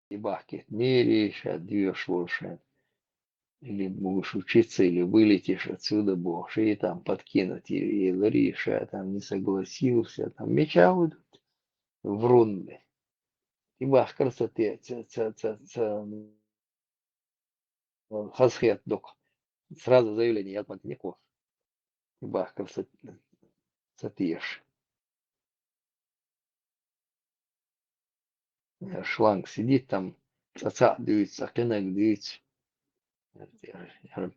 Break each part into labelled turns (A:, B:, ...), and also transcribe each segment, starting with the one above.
A: Die бахкет не решат, двешь лучше. Или будешь учиться, или вылетишь отсюда, будешь и там подкинуть, или решат, там не согласился, там меча выйдут в рунды. И бах красоты, хасхет док. Сразу заявление от матнику. И бах красоты, цатишь. Шланг сидит там, цаца дивится, кенек дивится.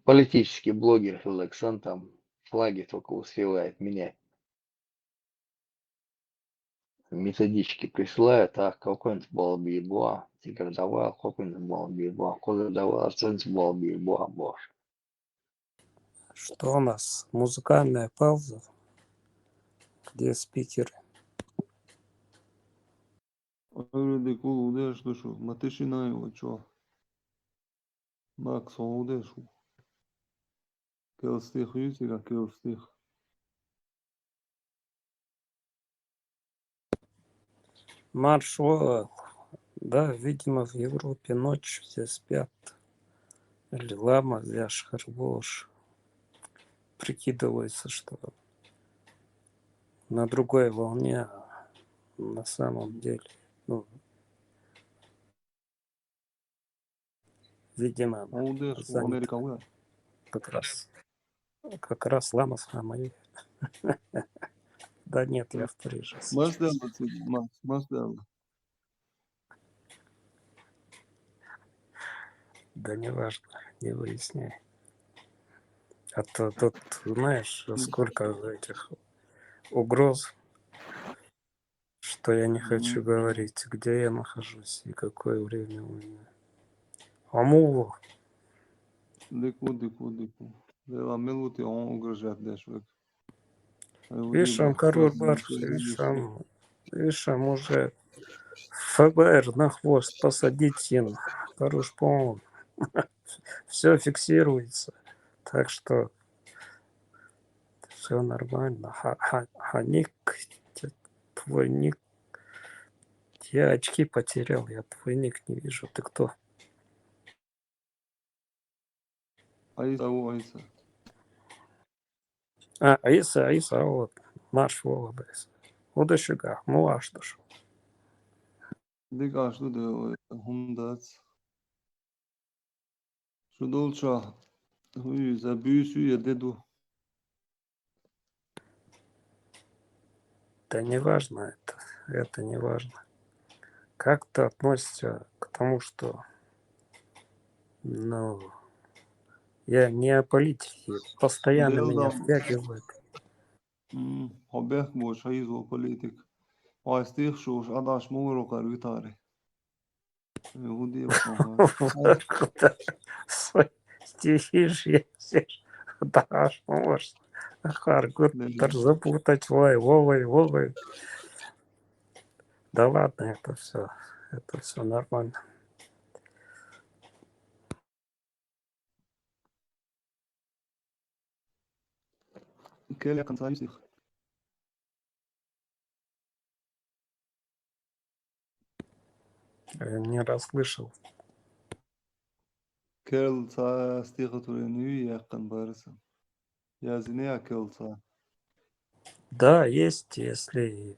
A: Политический блогер Филаксан там флаги только успевает менять. Методички присылают, а какой-нибудь балбиебуа, тигр давал, какой-нибудь балбиебуа, коза давал, оценка балбиебуа, боже.
B: Что у нас? Музыкальная пауза? Где спикеры?
C: Öyle kulu što şu, mateši najvo čo. Max ovde şu. Kel stih jusiga, kel stih.
B: Марш Вова. Да, видимо, в Европе ночь все спят. Или лама, вяж, харбош. Прикидывается, что на другой волне, а на самом деле, ну, видимо,
C: Ovde şu,
B: занят
C: Amerika uya.
B: как раз лама с мамой. Да нет, я в Париже
C: Mas
B: сейчас.
C: derdi, mas derdi.
B: Да не важно, не выясняй. А то тут, знаешь, сколько этих угроз, что я не хочу говорить, где я нахожусь и какое время у меня. Амулу.
C: Дику. Дела милути он угрожает дешвек.
B: Вишам Карурбар, Вишам уже ФБР на хвост посадить им. Хорош, по-моему. Все фиксируется. Так что все нормально. Ник, твой ник. Я очки потерял, я твой ник не вижу. Ты кто?
C: Айса.
B: Аиса, вот. Марш Вова, блядь. Удашуга, ну а что ж.
C: Dik aşlı da hundat. Şu dolça. Huyuza büyüsü ya dedu.
B: Да не важно это не важно. Как ты относишься к тому, что, ну, я не о политике, постоянно меня втягивают.
C: Hobek boş hayzo politik. Aistih şuş adaş muğru karvitari. Yahudi bakmama.
B: Вот куда свои стихи шьешь. Да, аж может. Харгут запутать Вовой. Да ладно, это все нормально.
C: Келя концайсих.
B: Не расслышал.
C: Келца стихотворению якын барысы. Языне келца.
B: Да, есть, если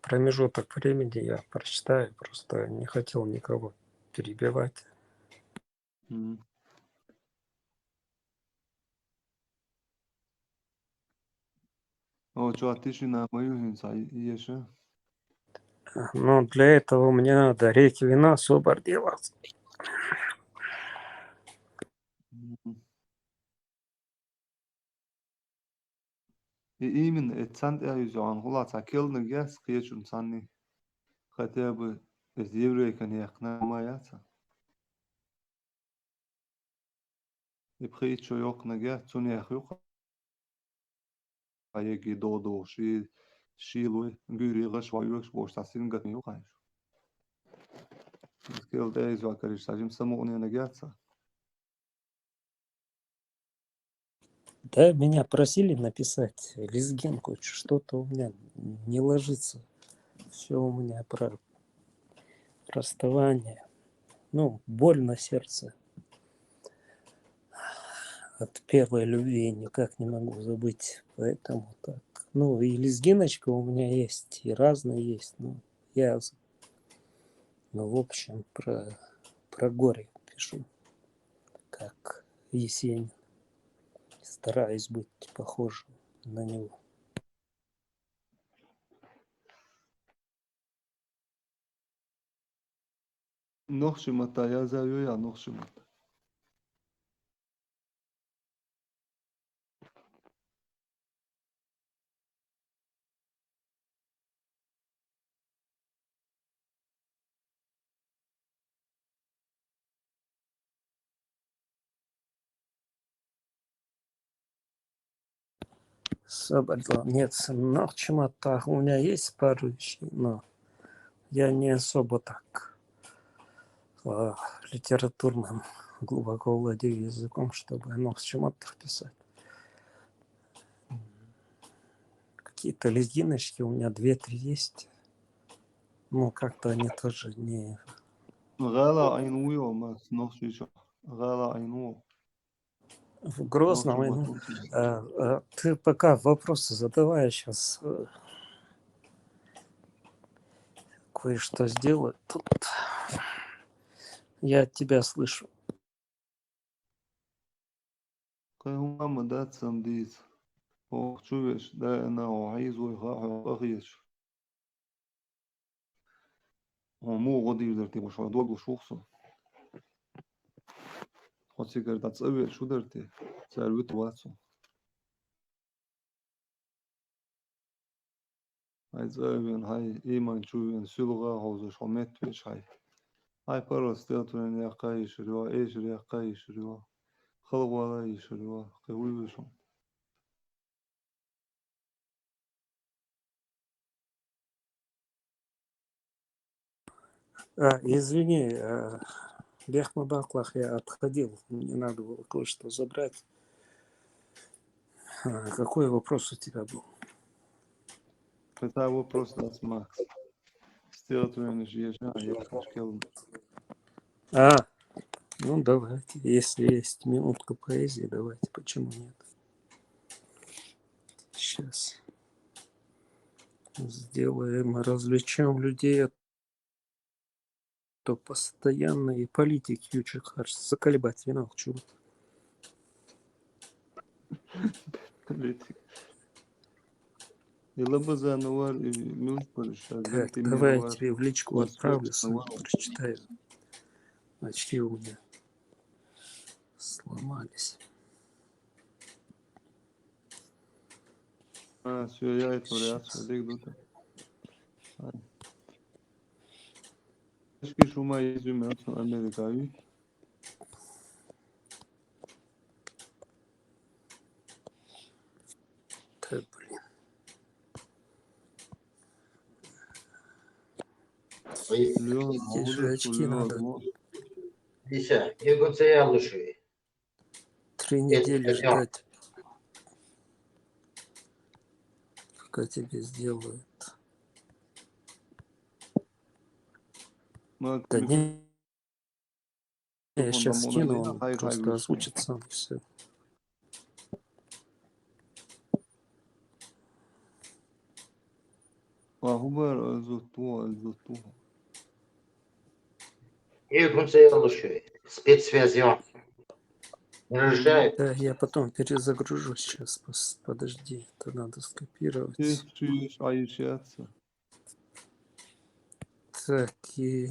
B: промежуток времени я прочитаю, просто не хотел никого перебивать.
C: О, что ты на мою хинса еше?
B: Но для этого мне надо реки вина освободилась.
C: إيمن اتسانت يزعان غلا تاكل نجاس قيشون ساني خطاب الزيوري كان يقنا ما ياتا يبخيت شو يوق نجاس توني يخيوق هيجي دودو شيلوي غيري غش وايوش بوش تاسين قد ميوق عايش سكيل دايز واكريش ساجم سموني نجاسا
B: Да, меня просили написать лезгинку, что-то у меня не ложится. Все у меня про расставание. ну, боль на сердце от первой любви никак не могу забыть. Поэтому так. Ну, и лезгиночка у меня есть, и разные есть. Ну, я, ну, в общем, про горе пишу, как Есенин. Стараюсь быть похожим на него.
C: Noqshimata yazıyor ya Noqshimata.
B: Соболезнований. Нет, Нохчимата у меня есть пару вещей, но я не особо так литературным глубоко владею языком, чтобы Нохчимата писать. Какие-то лезгиночки у меня 2-3 есть. Ну, как-то они тоже не...
C: Gala aynuyor mas Noqshicho. Gala aynuyor.
B: В Грозном.
C: Noqshimata.
B: Ты пока вопросы задавай, сейчас кое-что сделаю. Тут я тебя слышу.
C: Kayhuma madat samdis. Oqchuvesh da ana oiz ويخاح مو غادي درتي واش دوغ شخص خاصك تتصور شو درتي سالوت واتسو عايز أبين هاي إيمان شوين سلغة هوز شومت فيش هاي باراستياتورين يا قايش روا إيش يا قايش روا خلق ولا إيش روا قوي وشو
B: Извини, Бехма Баклах, я отходил, мне надо было кое-что забрать. Какой вопрос у тебя был?
C: это вопрос нас Макс стиатورин же я кашкел
B: Ну давайте, если есть минутка поэзии, давайте, почему нет? Сейчас сделаем, развлечем людей, то постоянно и политики ючихар заколебать винал чего.
C: يلبز نوار مش برشاد
B: Так,
C: بنتي
B: давай я
C: ميروار
B: тебе в личку отправлю, прочитаю. Очки у меня сломались.
C: سويايت ورياتسو ديك دوتا Eski شو ما يزوم أصلا أمريكاوي
B: Так, блин.
C: اليوم
B: Эти же
C: موجودة
B: очки
C: اليوم
B: надо
D: Lisa, eu sei a Luxury.
B: 3 недели ждать, пока тебе сделают.
C: ما
B: Да не, я
C: ميكروفون
B: сейчас
C: ضمونا
B: скину,
C: لينا
B: он
C: هاي
B: просто
C: ويسكو
B: озвучит сам все.
C: وهو زوتو
D: Eu sei a Luxury. Спецсвязью. Не разрешает.
B: Да, я потом перезагружу сейчас, подожди, это надо скопировать.
C: شويش عايشاتسا
B: Так, и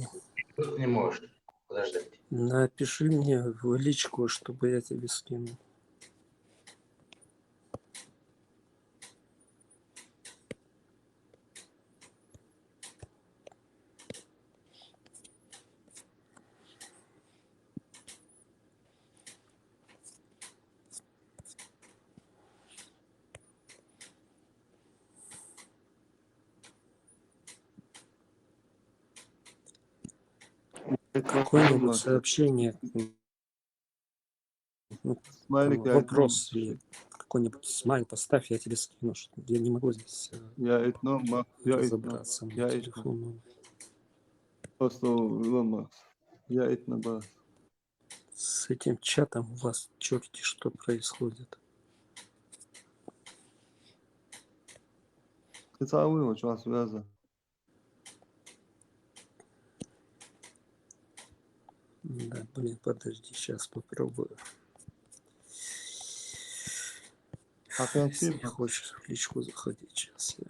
D: Тут не может подождать.
B: напиши мне в личку, чтобы я тебе скинул. Какое-нибудь сообщение, ну, там,
C: مالك يا
B: вопрос или какой-нибудь смайл поставь, я тебе скину. Я не могу здесь
C: يا إتنام يا إتنام
B: разобраться на
C: يا إتنام
B: телефону.
C: أصله ماكس Я итна бас.
B: С этим чатом у вас черти что происходит.
C: Ты целую, вот вас связа.
B: Да, блин, подожди, сейчас попробую.
C: Опять
B: Если
C: сим.
B: не хочешь в личку заходить, сейчас я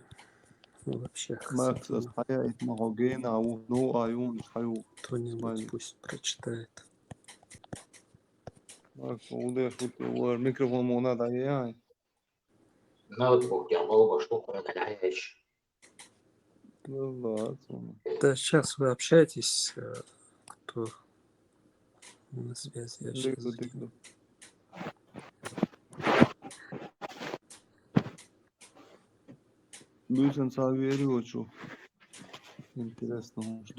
B: вообще
C: Макс الحياة اتمغوجين أو نو عيون حيو.
B: кто-нибудь
C: اسمعي.
B: пусть прочитает.
C: Макс ودي شو الميكروفون مناد عليه.
D: ноутбук я много штук удаляешь.
C: بالله أسمع.
B: Да, сейчас вы общаетесь, кто на связи, я сейчас
C: ديكدو
B: закину.
C: ديكدو. Люсен Савельевичу. Интересно, может,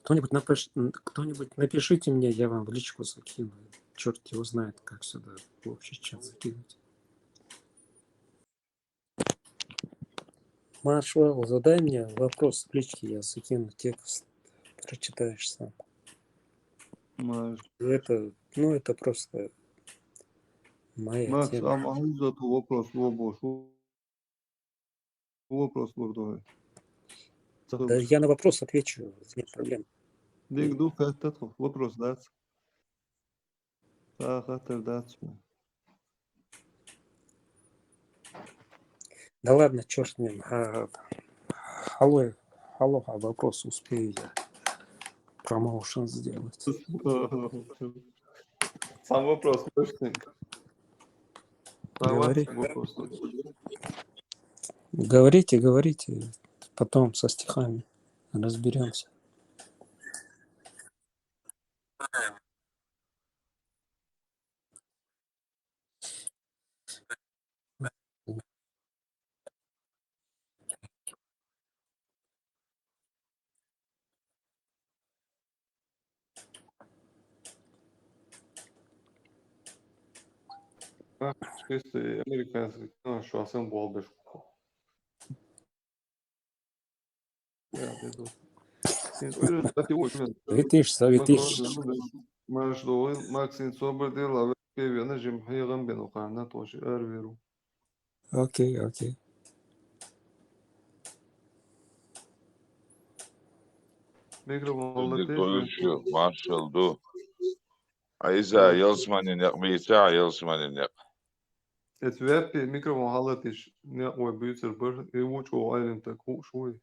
B: Кто-нибудь напишите мне, я вам в личку закину. Черт его знает, как сюда в общий чат закинуть. Маршал, задай мне вопрос в личке, я закину текст, прочитаешь сам.
C: Макс,
B: Это просто моя
C: Макс,
B: тема.
C: а за то вопрос, вопрос вурдой.
B: Да я на вопрос отвечу, нет проблем.
C: Дикду хаттату, вопрос дац. Хаттер дац.
B: Да ладно, черт с ним. Алло, а вопрос успею я промоушен сделать.
C: Сам вопрос, точненько.
B: Говори.
C: Вопрос.
B: Говорите, потом со стихами разберемся.
C: Чисто американский, что ассембл бешку. Я иду.
B: Завитишь.
C: Между Максим Собордил, а Кевина Жимхирам Бенухана тоже Эрвиру.
B: Окей.
C: Микрофон
E: Konuşuyor. Maşallah. Ayza Yalsman'ın yakmayısa Yalsman'ın yak.
C: Het webje microfoon halat is net mooi buiten bur. Je moet wel eigenlijk te goed zoeken.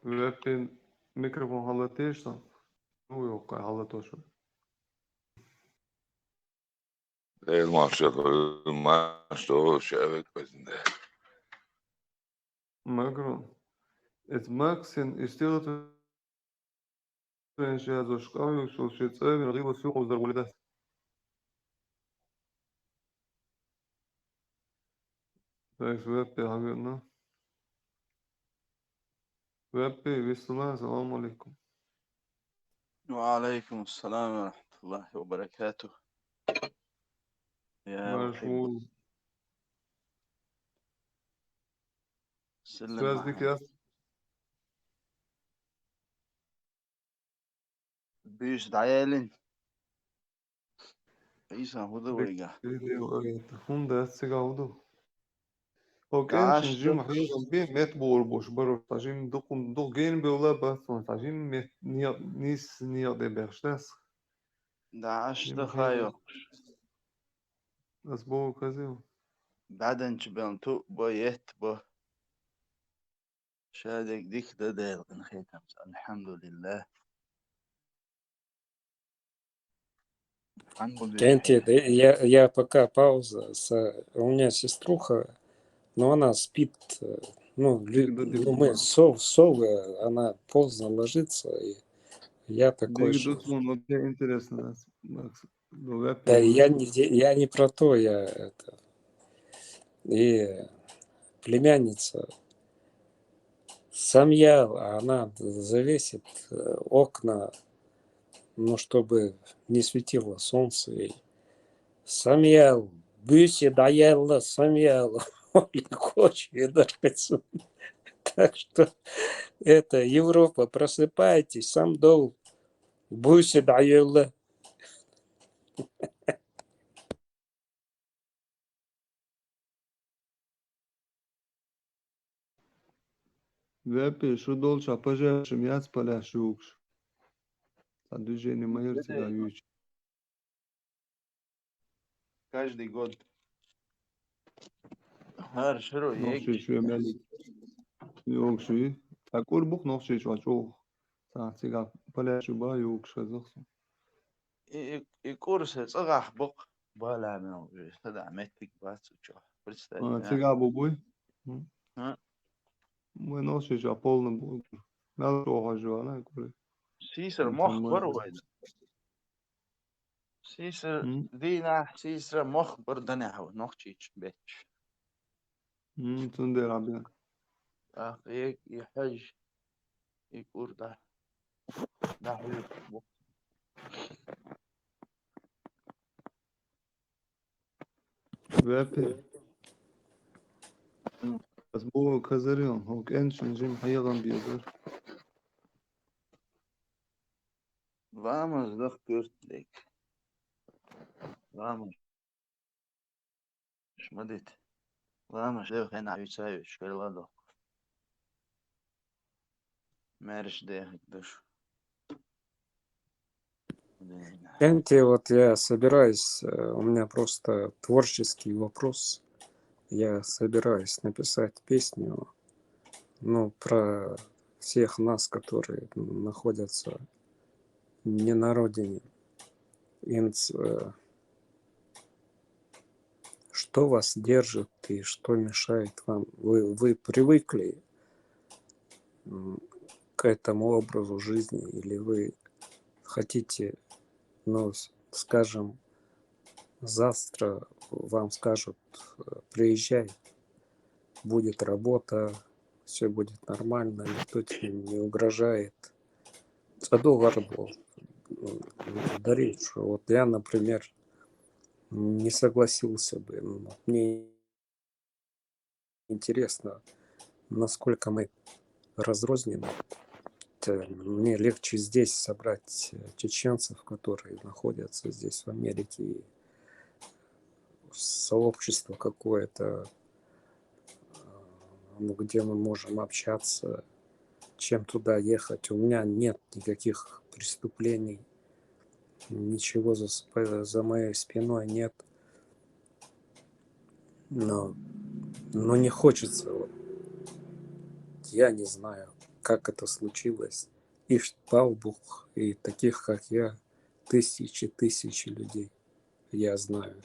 C: Webje microfoon halat is dan. Hoe je ook halat was.
E: Değil maşallah. Maşallah. Şevek bezinde.
C: Microfoon. Het Maxen is stil te zijn zo schouw zo shit en er was veel over de dat. Dat is webje hebben nou. Webje bismillah assalamu alaikum.
F: وعليكم السلام ورحمة الله وبركاته يا محب
C: Mashmoul.
F: سلم
C: Svezdik
F: معنا
C: ya.
F: بيش دعيالين إيسا هدو ويجا
C: Hunda sigaudu. Ok,
F: عاشتو
C: jim hayran bir met boş baro tajim dokun gen be ola bason tajim met nia de bershtas.
F: عاشتو
C: Jim hayran
F: خايو
C: as bo kazio.
F: بعدين جبان تو بو يت بو شادك ديك ديل نخيتم الحمد لله الحمد
B: Кенти,
F: لله
B: я пока пауза. У меня сеструха, но она спит. Мы совы, она поздно ложится. И я такой
C: Dik
B: же.
C: dus mon wat интересно нас. Макс. Do web
B: Да, я не про то, И племянница Самья, она завесит окна, чтобы не светило солнце. И Самьял, Büsi Daella, Самьял. он хочет даже. Так что это Европа, просыпайтесь, сам дол, буйся дайылы.
C: Вепи, что дольше, пожалуйста, мяц поляш юкш. А движение майорти да юч.
F: Каждый год. Хорошо,
C: Нохши
F: ек.
C: шуя мяли. Юкши. А курбук нохши швачох. Сахтига поляш юба юкш азахсу.
F: И курсы цагах бок. Бала мяу. Сада метик бацу чё. Представь,
C: А,
F: да?
C: цига бубуй.
F: А?
C: Мы нохши шва полный бук. Надо того жуана, кури.
F: Сисер
C: Там
F: мох
C: мы.
F: барвайда. Сисер дина, сисер мох бардана. Нохчич бетч.
C: Тунде рабия.
F: Ах, ек, يحج يكور ده. ده حلو.
C: Вепи. بس بو كازريون هو كأنش نجم حيغن بيزر.
F: Vamos, doktor Dik. Vamos. Шмадит. Vamos, eu renavicаю, шкерлado. Мерш дехать душ.
B: Знаете, вот я собираюсь, у меня просто творческий вопрос. Я собираюсь написать песню, ну, про всех нас, которые находятся не на родине. Что вас держит и что мешает вам? Вы привыкли к этому образу жизни или вы хотите, ну, скажем, завтра вам скажут, приезжай, будет работа, все будет нормально, никто тебе не угрожает. Садовар был. Дарить, что вот я, например, не согласился бы. Мне интересно, насколько мы разрознены. Мне легче здесь собрать чеченцев, которые находятся здесь в Америке, и сообщество какое-то, где мы можем общаться, чем туда ехать. У меня нет никаких преступлений, ничего за моей спиной нет. Но не хочется. Вот. Я не знаю, как это случилось. И пал Бог, и таких, как я, тысячи людей. Я знаю.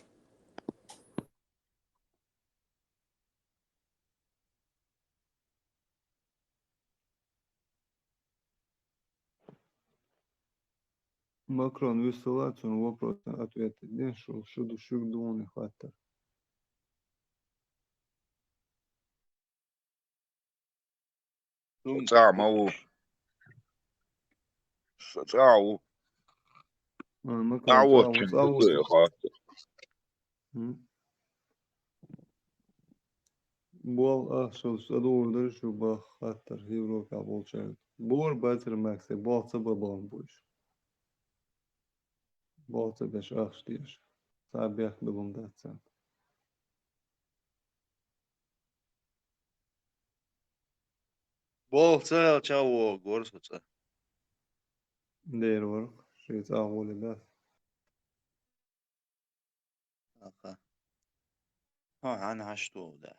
C: Макрон высылает он вопрос ответы. Не шел, что душу думал не хватает.
E: Самого. Сацау.
C: Макрон
E: А вот
C: цаву
E: чем
C: цаву.
E: ты хватит.
C: Бол шел садовый дальше бах хаттер Европа получает. Бор байтер максе болца бабан больше. Болца беш ахштиш. Сабях белом датсан.
F: Бол цел чаво горсуца.
C: Дейр вар. Шейц ахволи дат.
F: Аха. Ха, ана что да.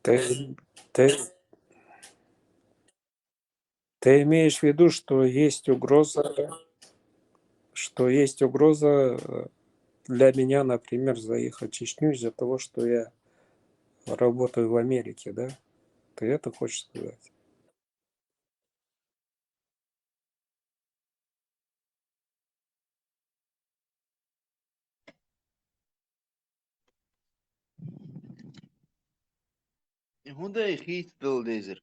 B: Ты, ты, ты имеешь в виду, что есть угроза для меня, например, заехать в Чечню из-за того, что я работаю в Америке, да? Ты это хочешь сказать?
F: هوندا يخيت دل ديزر.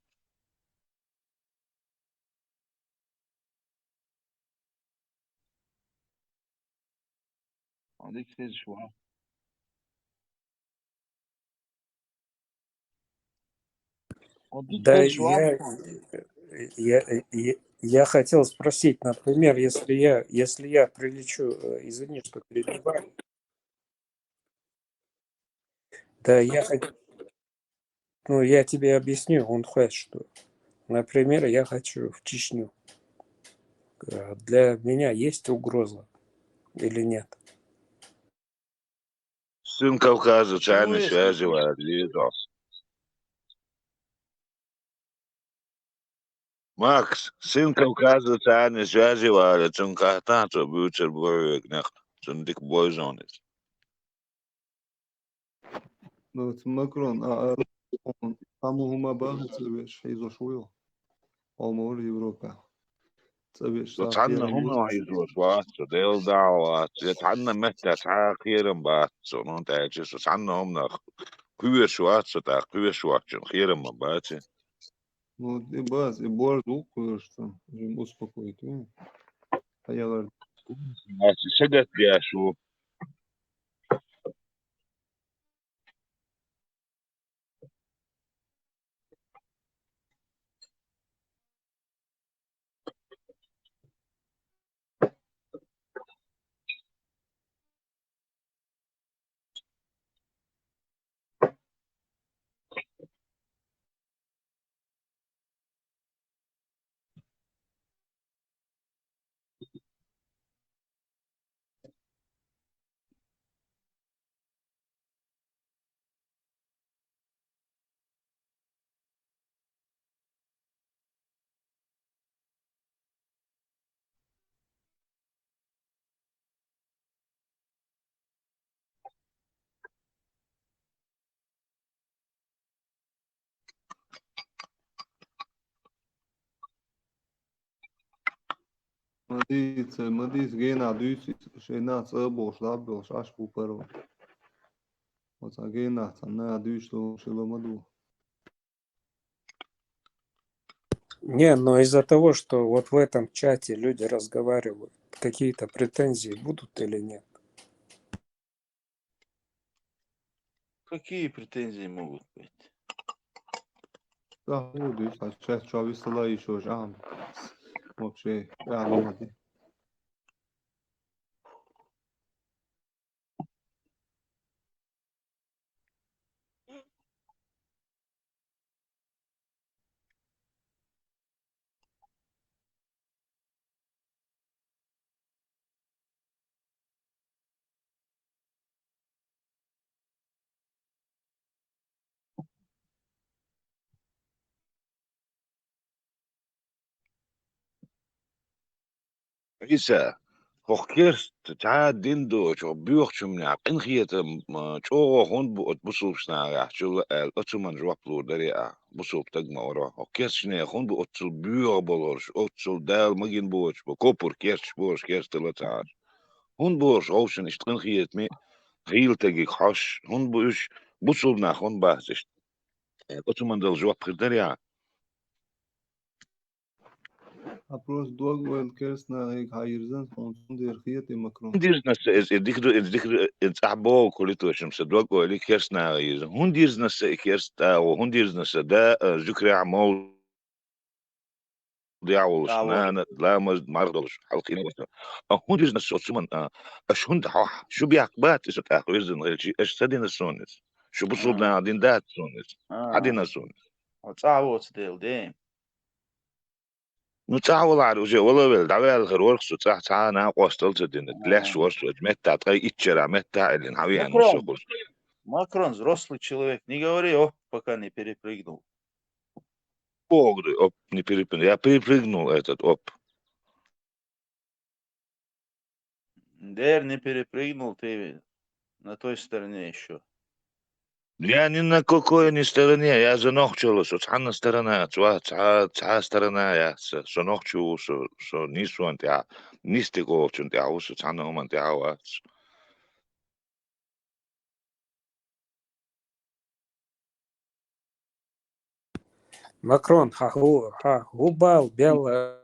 F: هذيك فيز شو. هذيك
B: Да,
F: فيز شو.
B: я хотел спросить, например, если я прилечу, извини, что перебиваю, да, ну, я тебе объясню, он хочет, что, например, я хочу в Чечню. Для меня есть угроза или нет?
E: Сын Кавказа,
F: Почему
E: чайной
F: если
E: связи, Лизос. Макс, сын Кавказа, чайной связи, сын Кахтанца, бьются в сын дик бойзонец.
C: Ну, Макрон, кому хума багы цевеш, изо шуё. Алмор Европа. Цевеш
E: Tanna
C: сахира
E: hon
C: юз.
E: har ju då svarat så det är då att det tanna mätta takiren bara så någon där så tanna om när kuer svarat så där kuer svarat så kiren man bara så
C: Ну, и баз, и борду, что им успокоить. А я говорю,
E: så det blir så
C: Мадис гена дюс, шейна цебош, лабош, аш пуперо. Вот а гена, на дюс, что шеломаду.
B: Не, но из-за того, что вот в этом чате люди разговаривают, какие-то претензии будут или нет?
F: какие претензии могут быть?
C: Да, вот дюс, а сейчас чависла еще жам. Вообще, я ломади.
E: إيسا فكرت تعاد ديندو شو بيوخ من عقين خيت شو هون بصوب سنا شو الأتمن جواب لور دريا بصوب تجمع ورا فكرت شنو هون بأتصل بيوخ بولش أتصل دال مجين بوش بكوبر كيرش بوش كيرش تلاتة هون بوش أوشن إشتغل خيت مي خيل تجي خش هون بوش بصوب نا هون بحثش الأتمن دال جواب دريا
C: А просто долго керс на их хайрзен, он дерхиет и Макрон.
E: Hundírsnas is abó choú sem sa dro go kersna is hundírsna se kersta ó hundírsna sa de zukre mó diawols
F: دعوة.
E: na lamas mardos halkin a hundírsna soman a hund ha shubiak bat is a rizin es sadina sonis shubusubna din dat sonis adina sonis
F: تعوت ديل ديم.
E: تعال وجه والله دعوة الخروج صح تعال قوستلت الدين تلاش وصل متى تغي إتشرا متى اللي نحوي أن
F: Макрон.
E: وصل
F: Макрон взрослый человек. Не говори, оп, пока не перепрыгнул.
E: Погры, оп, не перепрыгнул. Я перепрыгнул этот, оп.
F: Дэр не перепрыгнул, ты на той стороне еще.
E: Я ни на какой ни стороне, я за ногчу, что цана сторона, ца сторона, я со ногчу, что нису ант я, нистико, что я усу цана умант я вас.
B: Макрон, губал, белая.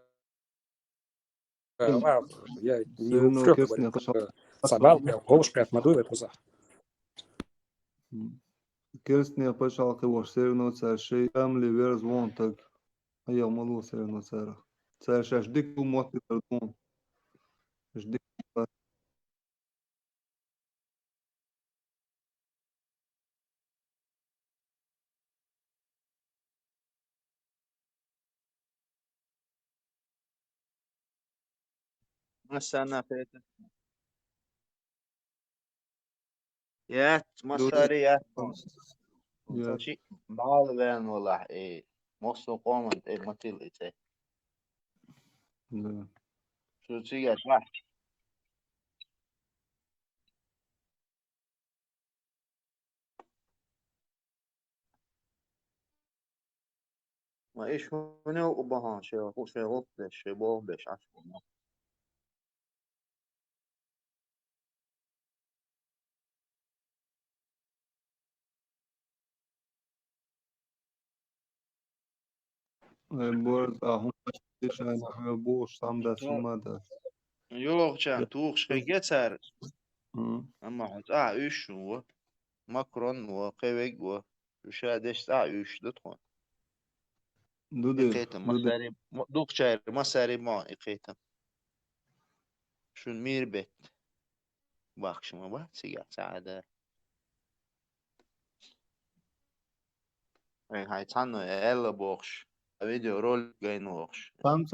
B: Я не
C: Сырно
B: упрек
C: керстня
B: говорю,
C: ташал.
B: собал, бел, голуш, прят, мадуй, это за.
C: Керстня пашал кывош, сырно цар шей, амли верз вон так. А я малу сырно цара. Цар шаш дик моти тардон. Ждик.
F: Масана пета. يا مصاري يا
C: يا
F: شيء بعض بين ولا إيه مصر قومت إيه مثل إيه
C: да.
F: شو تيجي صح ما إيش هنا وبها شيء هو شيء غلط شيء بوه بيش عشان
C: Борз ахун шай на бош сам да сумада.
F: يوغ كان توغ شيء جتر
C: Hm.
F: أما عاد إيش هو ماكرون وقيوج وشادش إيش دتخون
C: Dude,
F: إقيتم
C: dude.
F: مصاري دوغ شاير مصاري ما إقيتم شو المير بيت باخش ما بات سيجا سعادة هاي تانو إلا بوخش فيديو رول جاين وخش
C: Там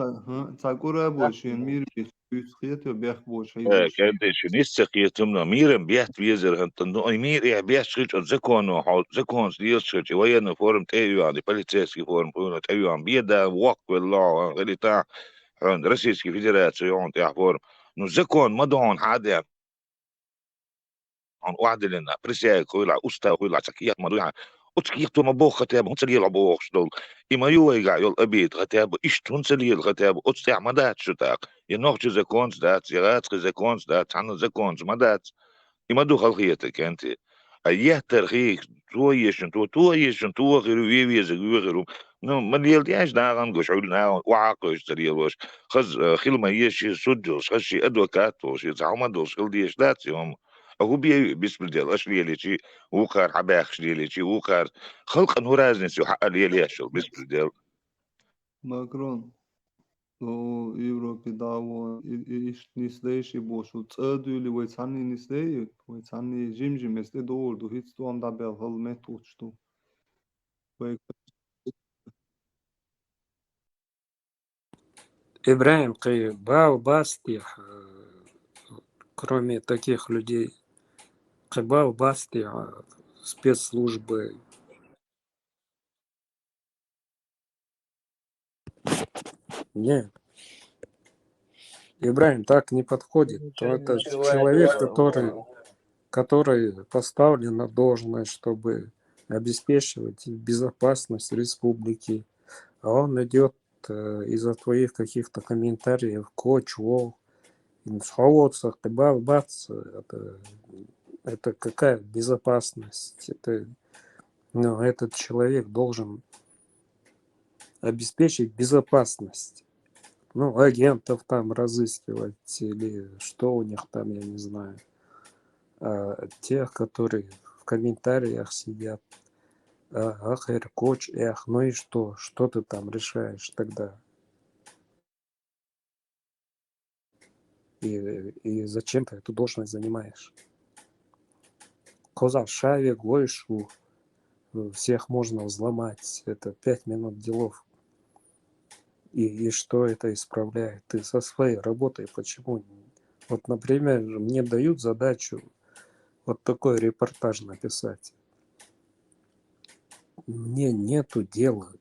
C: цакура бош, мир бич, бич бях бош, хайдеш.
E: كده شنيسة قيتمنا ميرن بيحت بيزر هنت نو مير يا بيحت شيء زكون وحال زكون ديال شيء وين فورم تيجي عندي بلتسكي فورم فورم تيجي عن بيدا وق بالله غير تاع عند رئيسي فيدراسيون تاع فورم نو زكون ما دون حدا عن واحد لنا بريسيا كويلا أستا كويلا سكيات ما دويا أتكيت تو ما بوخ ختاب هون سليل أبوخ شدول إما يويجا يول أبيت ختاب إشتون سليل ختاب أتستع ما دات شتاق ينوخ زكونز دات يغات زكونز دات عن زكونز ما دات إما دو خلقيتك أنت أيه ترخيك تو غيرو ويوي زغيو غيرو نو من يل دياش داغن قش عولنا وعاقش تريل وش خز خيل ما يشي سجل خشي أدوكات وشي زعما دوش خل ديش دات يوم هو بيسبل ديال اش ليلي شي وقار حباخش ليلي شي وقار خلق نورازنس وحق ليلي اشل بيسبل ديال
C: Макрон, то Европе даво иш нислейши бошу, цадули вой цани нислей, вой цани жимжим есте доорду, хиц туам дабел хал метучту. Вой
B: Ибраим, ты бал, бастих, кроме таких людей, кабал, бастих, спецслужбы. Нет, Ибраим так не подходит. Это человек, который поставлен на должность, чтобы обеспечивать безопасность республики. А он идет из-за твоих каких-то комментариев, коч, вол, инфоводцах, бац, это какая безопасность? Ну, этот человек должен обеспечить безопасность. Ну, агентов там разыскивать или что у них там, я не знаю. А тех, которые в комментариях сидят. Ах, коч, эх, ну и что? Что ты там решаешь тогда? И зачем ты эту должность занимаешь? Коза, шаве, гойшу, всех можно взломать. Это 5 минут делов. И что это исправляет? Ты со своей работой почему? Вот, например, мне дают задачу вот такой репортаж написать. Мне нету дела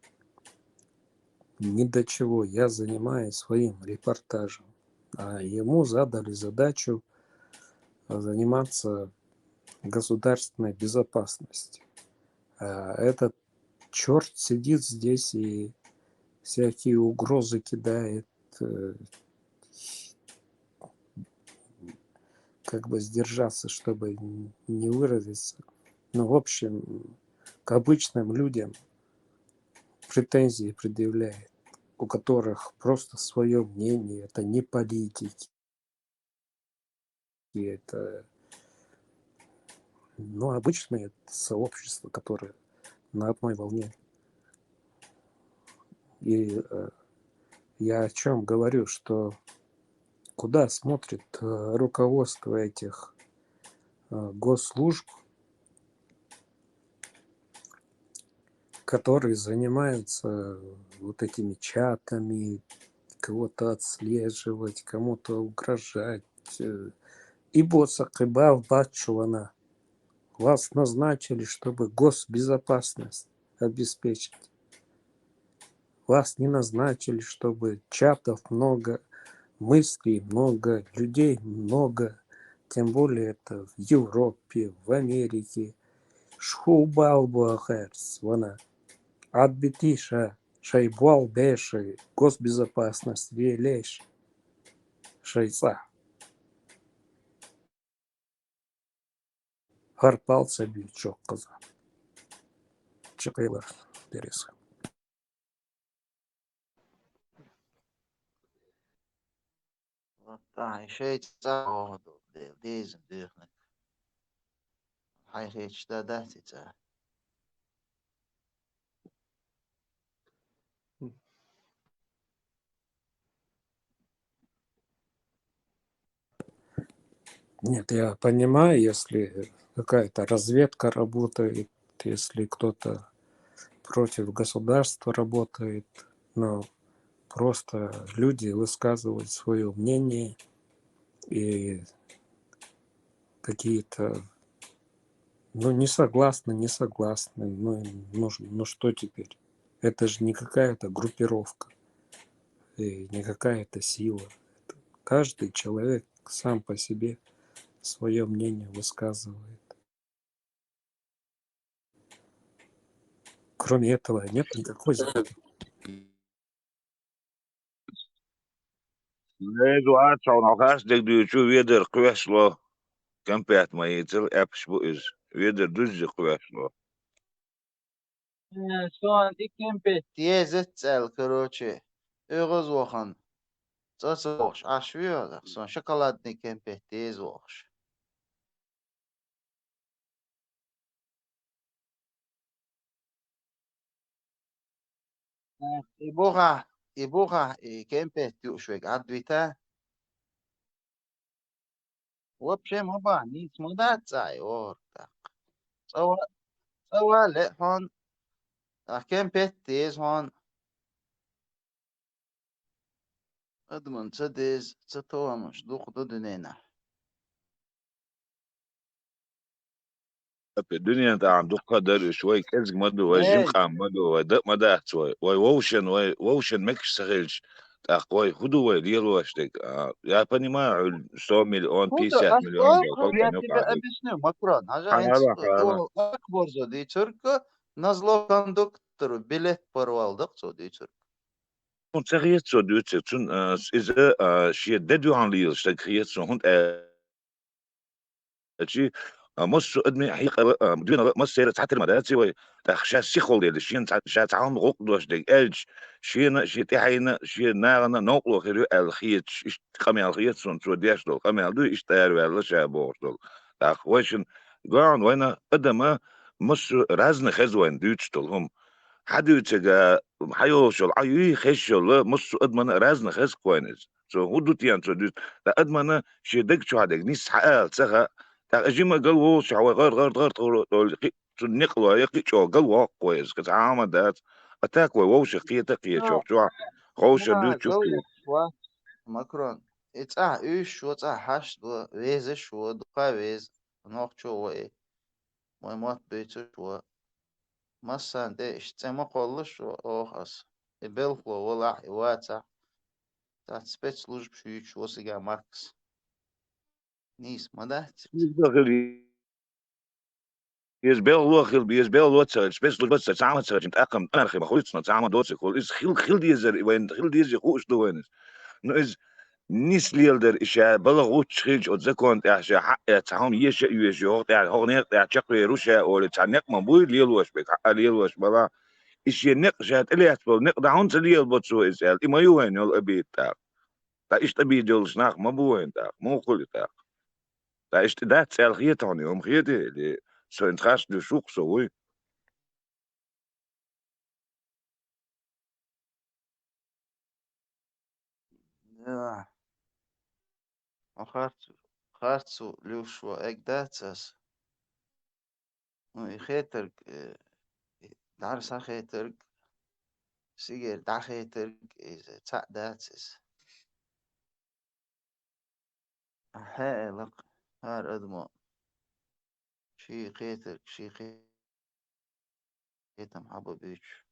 B: ни до чего. Я занимаюсь своим репортажем. А ему задали задачу заниматься государственной безопасностью. А этот черт сидит здесь и всякие угрозы кидает, как бы сдержаться, чтобы не выразиться. Ну, в общем, к обычным людям претензии предъявляет, у которых просто свое мнение, это не политики, это обычное сообщество, которое на одной волне. И я о чем говорю, что куда смотрит руководство этих госслужб, которые занимаются вот этими чатами, кого-то отслеживать, кому-то угрожать. И боссакыбав бачувана. Вас назначили, чтобы госбезопасность обеспечить. Вас не назначили, чтобы чатов много, мыслей много, людей много. Тем более это в Европе, в Америке. Шхубалбуахерс, вона. Адбитиша, шайбуал беши, госбезопасность, велеш, шайца. Гарпалца бючок коза. Чекайлар, дерес.
F: طيب شيء تصعد ديز ديخن هاي هيك تاداتي تا
B: Нет, я понимаю, если какая-то разведка работает, если кто-то против государства работает, но просто люди высказывают свое мнение и какие-то, не согласны, ну что теперь? Это же не какая-то группировка и не какая-то сила. Каждый человек сам по себе свое мнение высказывает. Кроме этого нет никакой защиты.
E: Leedu aatsaun algaas degduuchu weder kweslo kampeat maitel apps buis weder duzzi kweslo.
F: شلون ديكن بيت تيزت تسأل كروتشي اغز وخن تص وخش عشوي هذا خصون شوكولاد ديكن بيت تيز وخش يبوغا كم بيت يوشوك عدويتا وبشي مبا نيس مدات ساي ورتا سوا سوا لحون كم بيت تيز هون ادمن تديز تتوى مش دوق دودنينا
E: الدنيا انت عم قدر شوي كز مدو وجم
F: ايه
E: قام مدو ودق مدات شوي ووشن مكش سخيلش تاقوي خدو ويدير واشتك يا بني ما 100 مليون
F: هودو
E: 50 مليون
F: أصلا
E: دو كل كان
F: كورياتي
E: يقع عليك
F: بأبسنو مكرون هجا انت
E: حالا حالا
F: او أكبر زودي تركو نزلو كوندكتور بيلت بروالدق زودي تركو
E: كنت سخيت سو دوتس تون إذا شيء ددو عن ليل شتكيت سو هند شي مصر ادمي حقيقه مدينه مصر تعتر مداتي وي تخشى سيخول ديال شي شات عام غوق ديك الج شي تحينا شي نارنا نوقلو خيرو الخيت قمي الخيت سون تو ديش دول قمي دو اشتار ولا شابور دول تاخ وشن قان وين قدما مصر رازن خزوين دوتش دول حدوتشا حيوشل عيي خشل مصر ادمن رازن خز كوينز سو هدوتيان سو دوت لا ادمن شي دك شو هذاك نيس حقال سخا أجمع قلوه شعوى غير نقلوا يقي شو قلوه كويس كتعامل دات أتاك ووش قية تقية شو خوشة
F: ما
E: دوتشو
F: قوي
E: كي
F: شوى ماكرون اتسع ايش شو اتسع حش دو ويز شو دقا ويز نوخ شو ايه ما موت بيتو شو مثلا ده اشتما قولش شو اوخس البلفلو ولا واتسع تاع سبيتسلوج بشيوت شو سيجا ماكس نيس ما دهت
E: يزبل واتسا سبيس واتسا تعمل سا انت اقم انا خي بخويتنا تعمل دوتسا كل از خيل ديزر وين خيل ديزر خوش دوينس نو از نيس ليلدر اشا بلغوت خيج او زكون اشا حق تعهم يش يش هو تاع هو نيق تاع تشقي روشا او تعنق مبوي ليلوش بك حق ليلوش بلا ايش ينق جات اليات بل نق دعون تليل بتسو اسال ما يوين الابيت تاع ايش تبي جول سناخ ما بوين تاع مو كل تاع ايش ده تسال خيتوني ام خيتي سو انتراش دو شوق سو
F: يا خارتسو لوشو اك داتسس خيترك دارسا خيترك سيجر دا خيترك تاع داتسس حالق هار ادمو شي خيترك شي خيتم حبو بيش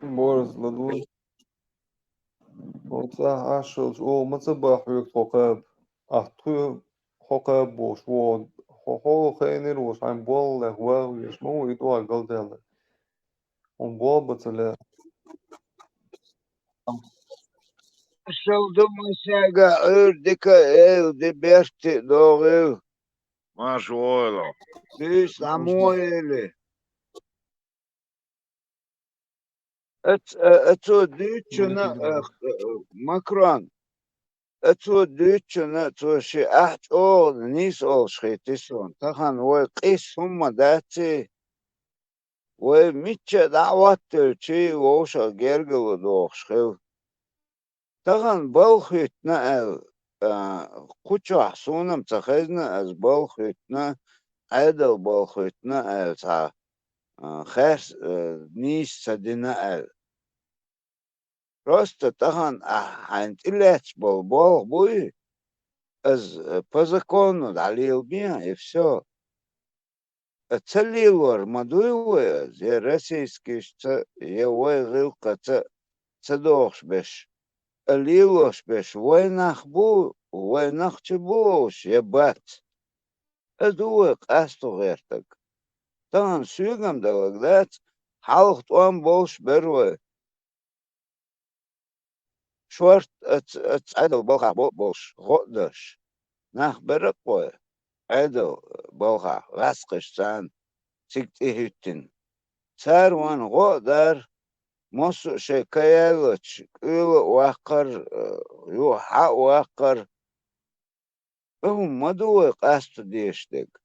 C: بورز لدول وتسع عشرة أو متصبح ويك حقاب أحطو حقاب بوش وود حقو خينر وش عم بول لهوا ويشمو يدو عقل دالة ومبول بتلا
E: Şıldım saga ördeka evde berti doğru. Maşallah. Bir Samuel'i. Eto düçüne Macron. Eto düçüne to şey aht o nis ol şehtison. Tahan o qis humma dati. O mitçe davat çi o şa gergelu doğşev. Tahan balxitna qucha sunam tsakhizna az balxitna عادة وباخدنا تاع خاص نيش سدنا راست طبعا عند إلات بالبال بوي از بازكون عليه بيان إفسو تسلي ور مدوي زي راسيسكيش يوي غلقة تدوخش بش الليوش بش وينخ بو وينخ تبوش يبات أدوك أستو غيرتك طبعا سيغم دوغدات حلق طوام بوش بروي شورت عدو بوخا بوش غدش نخ برقوي عدو بوخا غاسقش سان سيكت إهيتن سار وان غدر مصر شكايلوش إلو واقر يو حق واقر هم مدوي قاستو ديشتك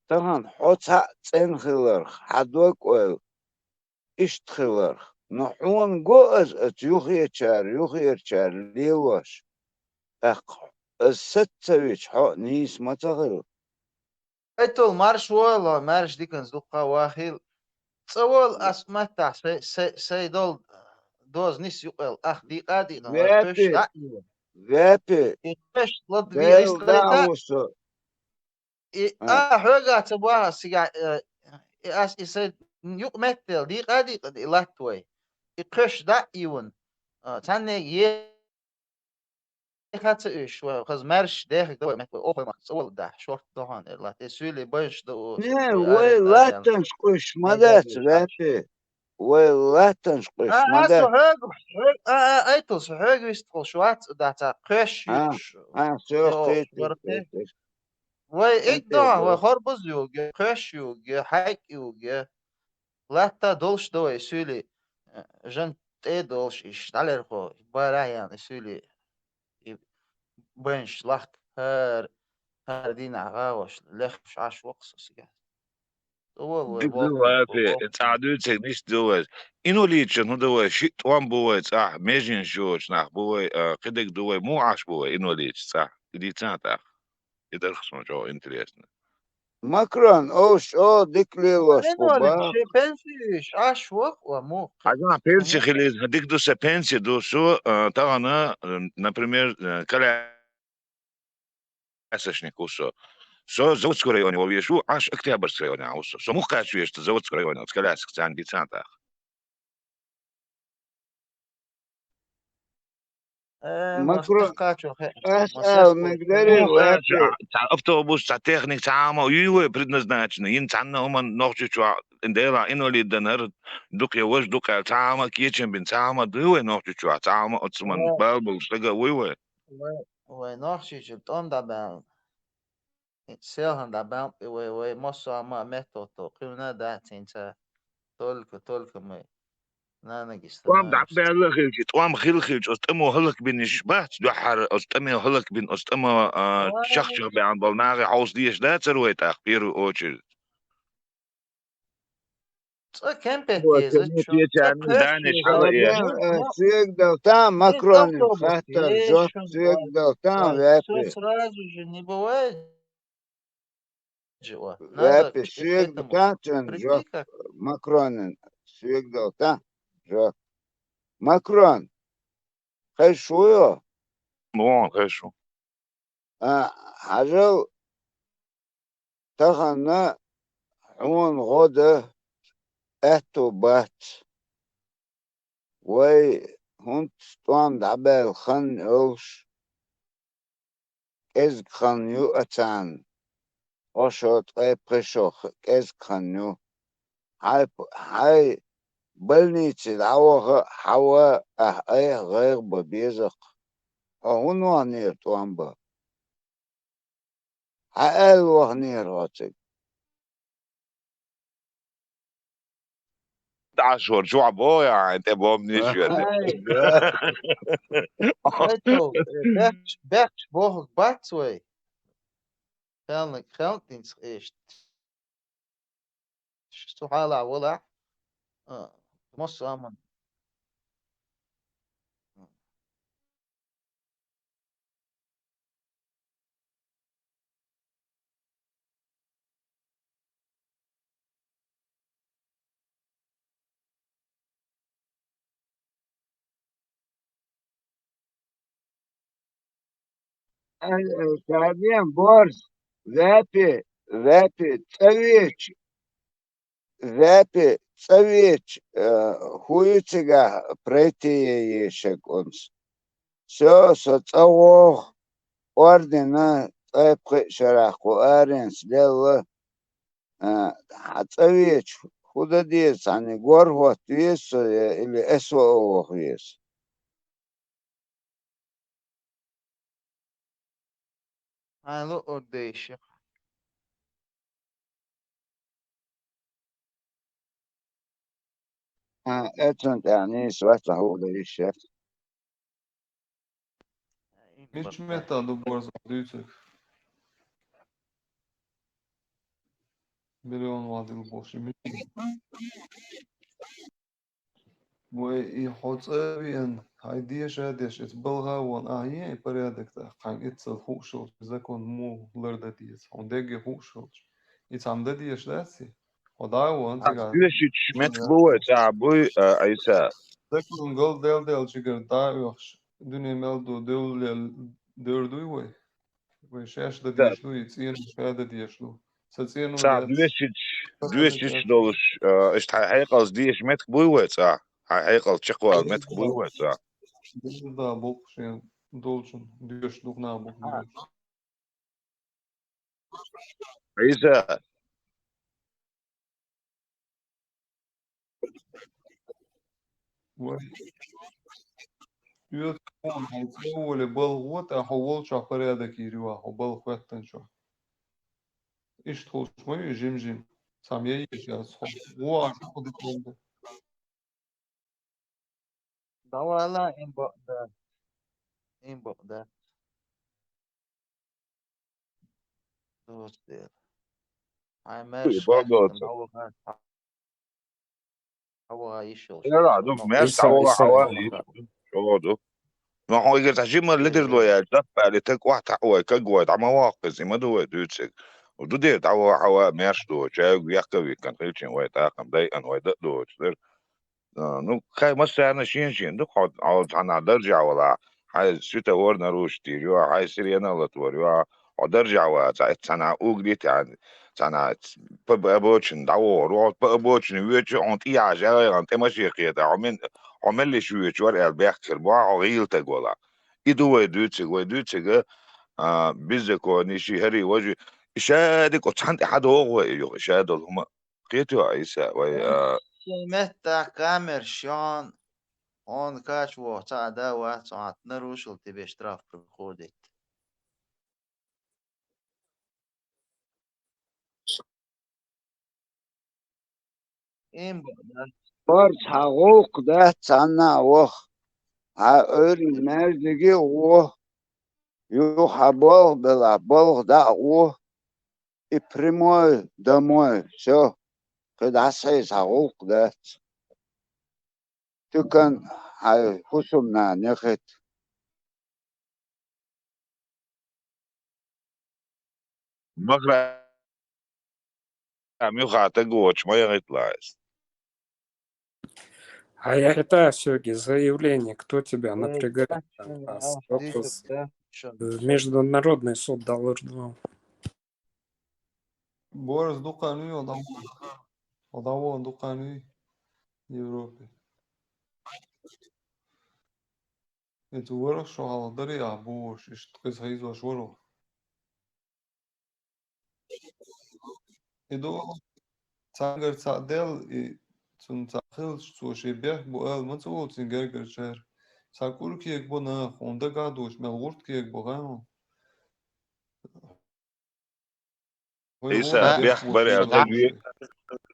E: طبعا حوت حق تنخلرخ حدوك ويل اشتخلرخ نحون جوز يوخي تشار ليوش اق الستويش حق نيس ما تغلو
F: ايتول مارش ولا مارش ديكن زوقا واخيل تصول اسمتا سي دول دوز نيس يقل اخ دي قادي نو قش
E: فابي
F: دا
E: فابي
F: قش لد في
E: دايل
F: ريستريتا
E: داوسو
F: حوجا تبواها سيجا اس يسد يق متل دي قادي قد لاتوي قش دا يون تاني يه خات ايش خز مارش داخل دو مت اوف ما تصول دا شورت دوهان لا تسويلي باش دو
E: نه وي
F: ارن
E: لا
F: دادل
E: تنشقش مدات فابي وي لا تنشقش
F: اسو
E: مدات
F: hög ايتوس hög يستقل شوات داتا قش
E: اه سير
F: يو
E: خيتك
F: شورتي وي
E: انت
F: اقدا وخربز يوج قش يوج حيك يوج لاتا دولش دوي سولي جن تدولش إشتغل خو برا يعني سولي بنش لخ هر دين عغاوش لخش عش وقص سيجا هو
E: ديك
F: واقع
E: دوا في
F: واقع
E: تعدو تكنيش دوا إنو ليتشن هو دوا شيء توان بوا صح ميجين شوش ناخ بوا قدك دوا مو عاش بوا إنو ليتش صح دي تاع إذا خصنا جو إنتريسنا
A: ماكرون اوش او ديكليلوس
F: إنه اللي
A: قبا
F: شي بنسيش عش وقع مو
E: عشان بينسي خلي هديك دوسا بينسي دوسو تاغنا например كلا أسشني كوسو سو زوج كوريوني وبيشو عاش اكتئاب كوريوني عاوسو سو مو كاتشو يشت زوج كوريوني وتكلاس كتان دي تانتا
A: ماكرون
F: مستقاتشو
A: اسال
F: مسيسكو
A: مقدري
E: مو كاتش
A: وابي
E: تاع افتوبوس تاع تكنيك تاع ما يوي بريدنزناتشنا ينتعنا هما نوختو تشوا انديلا انو لي دنر دوك يوش دوك تاع ما كيتشن بين تاع ما دوي نوختو تشوا تاع ما اتسمن بالبل سغا وي
F: ونوخشي جبتون دابا سيلهن دابا وي موسو اما ميتو تو قيونا دا تنسا تولك مي نانا
E: طعم
F: جستنا
E: دعم بهلخ طعم خلخ استمو هلك بين شبات دحر استمو هلك بين استمو تشخشخ بين بالناغي حوس ديش دا ترويت اخبيرو اوتشل
F: كم
E: هو
F: بتيزة
E: كمية
F: شو
E: يتعني داني
F: تقشيزة
E: شغل ايه
A: بعدين سيق دوتان
F: دي
A: ماكرون
F: توتو
A: خاطر جوت
F: بوستيشن
A: سيق دوتان وابي
F: سوس رازو جني بواجوا نادا
A: وابي سيق
F: كيتا
A: دوتان جوت
F: متكريتيكا
A: ماكرون سيق دوتان جوت ماكرون خي شوية
E: مو خشو
A: حاجة تخنا عون غدا اتو بات وي هونت طوام دعبال خن اوش از خنيو اتان اوشوت اي بريشوخ از خنيو هاي بلنيتي دعوة حوا اي غير ببيزق هون وانير طوام با هاي وانير غاتك
E: عشور شو عبويا انت بو منيش يد
F: هاي هايتو باتش بوهك باتسوي خلنك تنس ايش شو حالة ولا مصر امن
A: بعدين بورس ذاتي تسويش ذاتي تسويش хуйцега пройти ешек онс. Все соцовох ордена طيب شرح قوارن سلوه حتسويش خدا ديس يعني قوره تيس اللي أسوأ وخيس
F: هاي لو ارديش
A: اتنت يعني سوات هو ليش
C: مش متى دبور زوديتك مليون واحد البوشي ويحط أبين هايدي شادش اتبلغا وان آهي порядок تا قان اتسل خوشل زكون مو لردا ديس هندگي خوشل اتسامدا ديش داسي ودا وان تيغا
E: عسلشيتش مت بو تاع بوي ايسا
C: زكون قول ديل شجر دا يخش دنيا ملدو دردوي وشاش دا ديش دو يتسين شادا ديش دو ستسين
E: تاع
C: وديتس
E: دويشيتش دولش اشت حقيقة ديش مت بوي تاع حقيقة تشقوا مت بوي تاع
C: Да, Бог ще должен деш духна Бог деш.
E: ايسا
C: Юот он хайцовали был вот а ховол ча порядок ирива, хобал хваттан ча. Иш толш мой жим. Сам я сейчас. Во, ходи
F: Dawala imbok da dost der. Ay mershka
E: برضه
F: hawa ishul
E: لا دو
F: no
E: ماشي
B: إيسا
E: تعوض
B: إيسا
E: حوالي
F: noka
E: شو ما هو يقدر تجيب الليدر لو
F: eze
E: يا دفع لتك واحد حوا كجوا دعما واقع ما دو دوتسك ودو دي تعوض حوا ماشي دو شاي يحكي كان خيلتين واي تاقم داي ان واي دو نو خاي مسا انا شين دو عود انا درجع ولا هاي سويتا ورنا روش تيريو هاي سيريانا لتوريو ودرجع وتانا اوغلي تانا بابوتشن دعو روح بابوتشن ويتش اونت اي عجاي انت ماشي قيدا عمل لي شوية ور البيخ البوا غيل تقولا إدو ويدوتشي بيزكو نيشي هري وجي شادك وتحنت حد هو شادو هما قيتو عيسى وي
F: mehta kamer shon on kaç wo da wa saat narushul tibe shtraf проходит. Imbok da
G: Var حقوق ده تسنى وخ هقول مازجي وخ يحبوه بلا بوخ ده وخ إبريموي دموي شو كده عسيس حقوق ده تكن هاي خصومنا نخت
E: مغرى ميوخا تقوش ما يطلع
B: А это, Сёги, заявление, кто тебя
F: we
B: напрягает?
F: tachen
B: А
F: dikkat
B: статус
F: da shon.
B: Международный суд $2.
C: Boris do قانوني وضعوه دو قانوني يوروبي انتو ورق شو على دري عبوش اشتقيس هيزو شورو إدو تانجر تعدل تون تاخل شو شي بيح بوال ما تقول تنجر شهر ساكور كيك بنا خوندا قادوش ملغورت كيك بغاهم وي غورت
E: عيسى
F: Ha
C: بيح
E: بيحكبر
C: بوش
F: la
E: التقوية
C: ملغوشي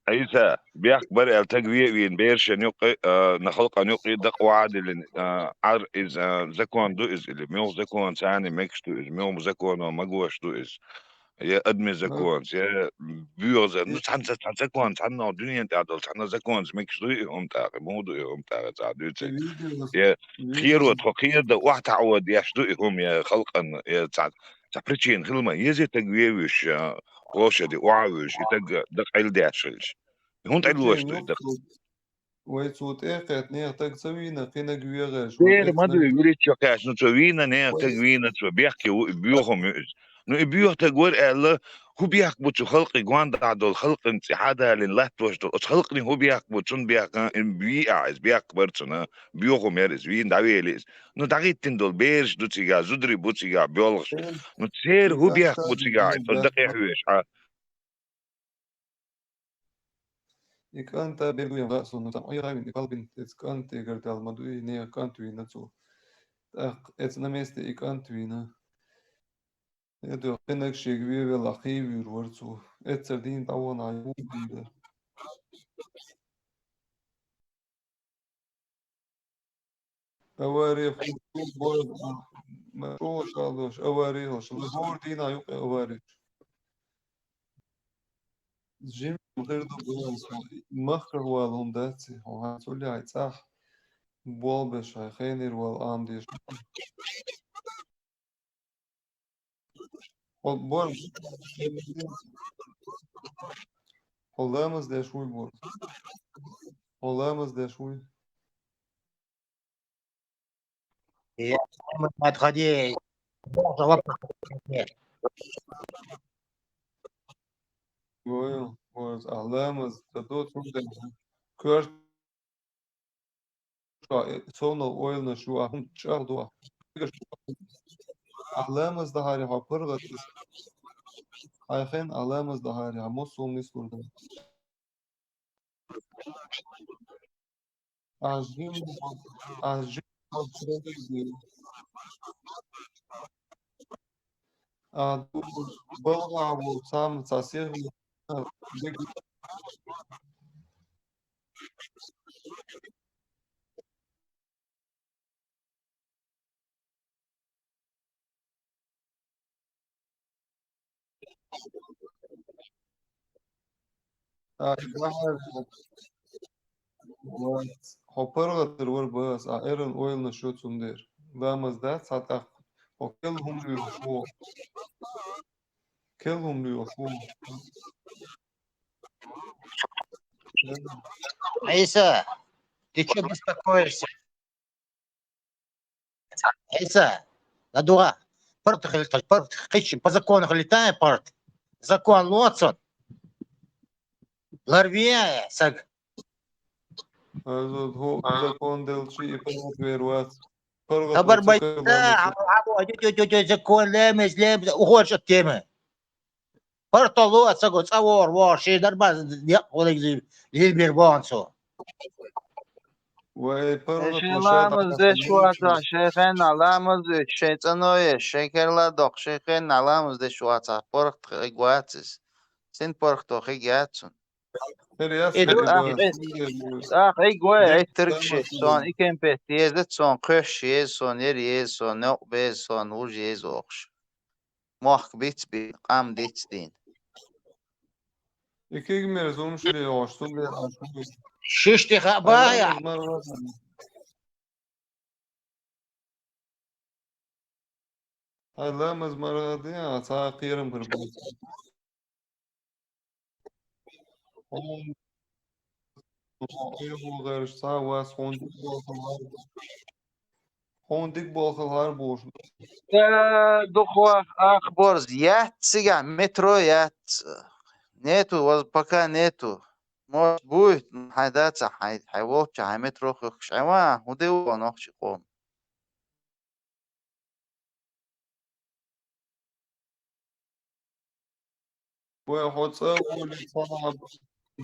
E: عيسى بيحكبر التقوية وين بيرش نيوقي نخلق نيوقي دق وعد اللي عر إز زكوان دو إز اللي ميو زكوان ثاني ميكس دو إز ميو زكوان ومجوش دو إز يا أدمي
C: ما
E: زكوان يا بيوز نو تحن زكوان تحن الدنيا انت عدل تحن زكوان ميكس دو هم تاعي مو دو هم تاعي تعدوتك
C: فيديو
E: يا خير
C: فيديو
E: وتخير ده واحد تعود يشدوهم يا خلقا يا تعبرتين خلما يزي تقويوش غوشة دي وعاوش يتق دق عيل داشلش هون تعلوش
C: بريتشين
E: دو يدق
C: يوصل ويتسوت إيقات نيغ تاك سوينا قينا قويغاش
E: دير
C: وإكس
E: ما ادري
C: ناك
E: يقولي تشوكاش نتوينا نيا تقوينا تو بيحكي بيوهم نو بيوه تقول الا هو بيحكي بتو خلقي قوان دعدو الخلق انت حدا لله توجدو خلقني هو بيحكي بتون بيحكي ان بيعز بيحكي برتنا بيوهم يرز بين دعويليز نو دعيت تندول بيرش دو تيغا زدري بوتيغا بيولغش نو تسير هو
C: إيقان
E: بيحكي
C: تاني
E: بوتيغا
C: بيان
E: صدق
C: باح
E: يحويش
C: إيقان تا بيرغو يم رأسو نتام أي غايم إقالبين إتكان تيغر دال مدوي نيغ كان توينا تو تاق إتنا ميست إيقان توينا يدو قينك شيغوي بلاقي ويرورتو إتسردين طوان عيبو بيدا أواري خلطوب بورد مروش ألوش أواري هوش الغور دين عيوق أواري جيم غير دو بلاس مخر والهم داتي وهاتولي عيتاح بول بش هيخينير والآم ديش بول Olamos de شوي بول Olamos de شوي
D: هي ما تخدي جواب
C: Goil was Olamos da dot from the Kurt tonal oil na شو هم تشاردوا Olamos da hari hapırgat Ayxen Olamos da hari hamos somnis kurdu Ajim Ajim Balga bu sam tasir Hoppargatır var bas. Aaron oyalna şu tsundir. Damazda satak. O kel humluyor şu. Kel humluyor şu.
D: Иса, ты что беспокоишься? Иса, надуга. Порт летать, порт. По закону летаем, порт. Закон Лотсон. Ларвия, саг.
C: Also ho zakon delchi ipanot vervat.
D: Хабар
C: Pargatlı
D: байта,
C: çıkarlaması.
D: закон лемес, уходишь от темы. Порт Лотсон, цавор, воши, дарбаз, лильбер вансо.
C: Ve pargatlı
F: Eşeğlerimiz de şu ata şeyhen alamız de şeytanoye şekerla dok şeyhen alamız de şu ata pork iguatis. Sin pork to higatsun. Iguay Türk şey son iken petiyezet son köş yez son yer yez son ne bez son uj yez okş. Moh bits bi qam dits din.
C: İki gün meriz olmuş bile hoştun bir aşkı.
D: Шишти хабая.
C: Allah'ımız maradı ya sağ kıyırım kırpı. Bu karış sağ vas hondik bolkalar boş.
F: Духва ахбор я цига метро я нету воз пока нету. Может будет хайдаться хайволча хай метро хшава худе у нохчи қом.
C: Bu hoca voli sana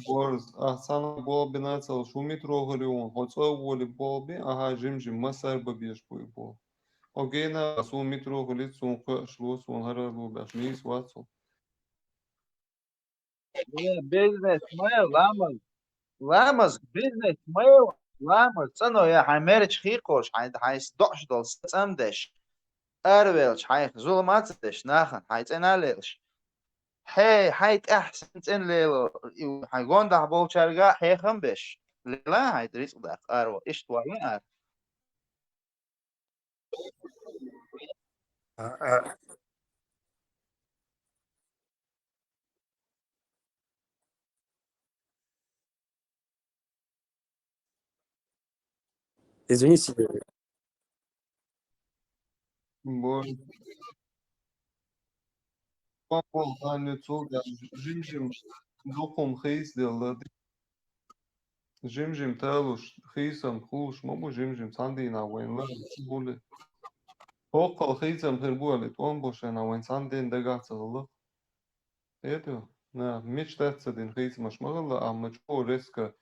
C: borz. Ah sana bol binasal şu metro hırıyon. Hoca voli bol bi aha jim masar babiş bu. O gene su metro hılit su şlu su haralu baş mis vatso.
F: Business mail lamaz business mail lamaz sano ya hamerch khikosh hay stosh dol samdesh arvelch hay zulmatdesh nahan hay tsenalelsh hey hayt ahsan tsenlelo hay gonda bolcharga hay khambesh la hay tris da arwa ish wala ar
B: Извините,
C: Bu bol tane çolga jim dokum his deldi. Jim taluş hisam khuş mo bu jim sandina wenla bule. Hokal hisam herbualet on boşana wen sandin de gatsalı. Eto. Na mečtatsadin hisam şmagalla amma ço reska.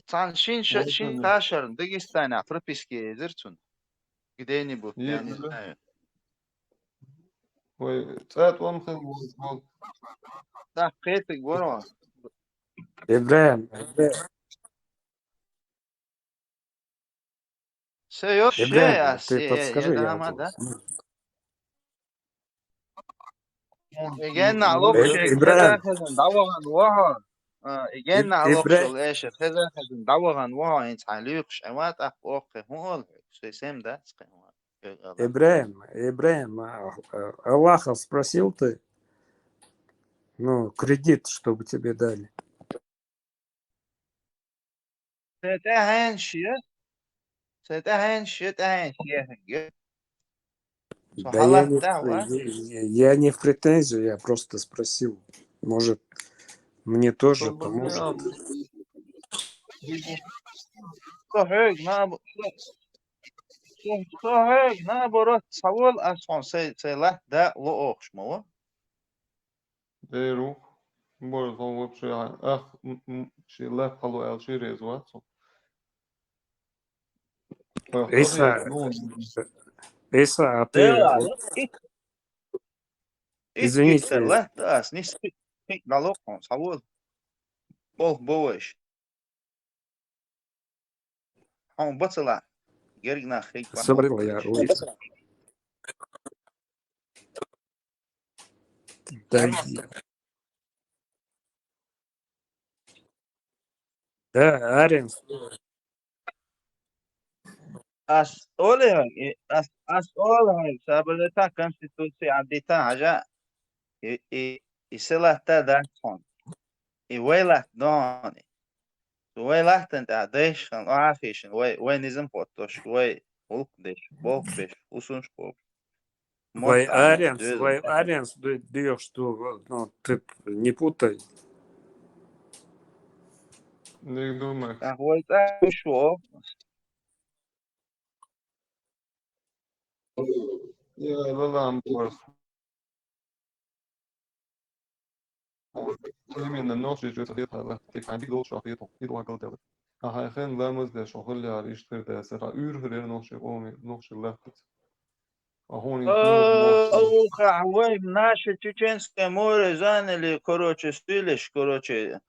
F: san shin kashar Dagestan propiski zertun где-нибудь я не знаю.
C: Ой, цат вам хэл
F: Да, хэтик боро.
B: Ибраим,
F: Все,
B: Ибраим, ты
F: я
B: подскажи, я
F: дама,
B: вот...
F: да? Igen nalok şey
B: İbrahim.
F: kızın davagan vaha. Igen nalok
B: İbrahim,
F: şol eşe kızın davagan vaha insan şemat ah ok hol. Söysem de sıkıntı.
B: Ибраим, Аллаха спросил ты, ну, кредит, чтобы тебе дали.
F: Setehen şiye. Setehen şiye.
B: Да я
F: Sohalah dava.
B: я не в претензию, я просто спросил. Может, мне тоже поможет.
F: Soheg na borot savol ason selah da lo okşma.
C: Дейрух. Может, он вообще ах шилах халу эл ширез ватсо.
B: Иса, а ты... Извините.
F: Lah das nicht na lokon savol. Boş. Он бацала. Герг на хейт.
B: Собрал я. Да, Аренс.
F: As sabaleta Constituție adita haja i selata da son. I wela doni. Wela tenta desh kan afishin we nizam potosh we ulk desh bolk besh usun spol.
B: Вай
F: Мотана
B: Арианс, даешь, что, ну, ты не путай.
C: Ne думаешь?
F: Ahoi şu
C: Я лалам борс. Именно ноши جو تخيط هذا كيف عندي دول شاقيته يدو عقل دولة هايخين لامز ده شغل يا يشتغل ده سرا هرير نوشي قومي نوشي لفت هوني نوب موش
F: Ой, наши чеченские море заняли, короче, стилиш, короче,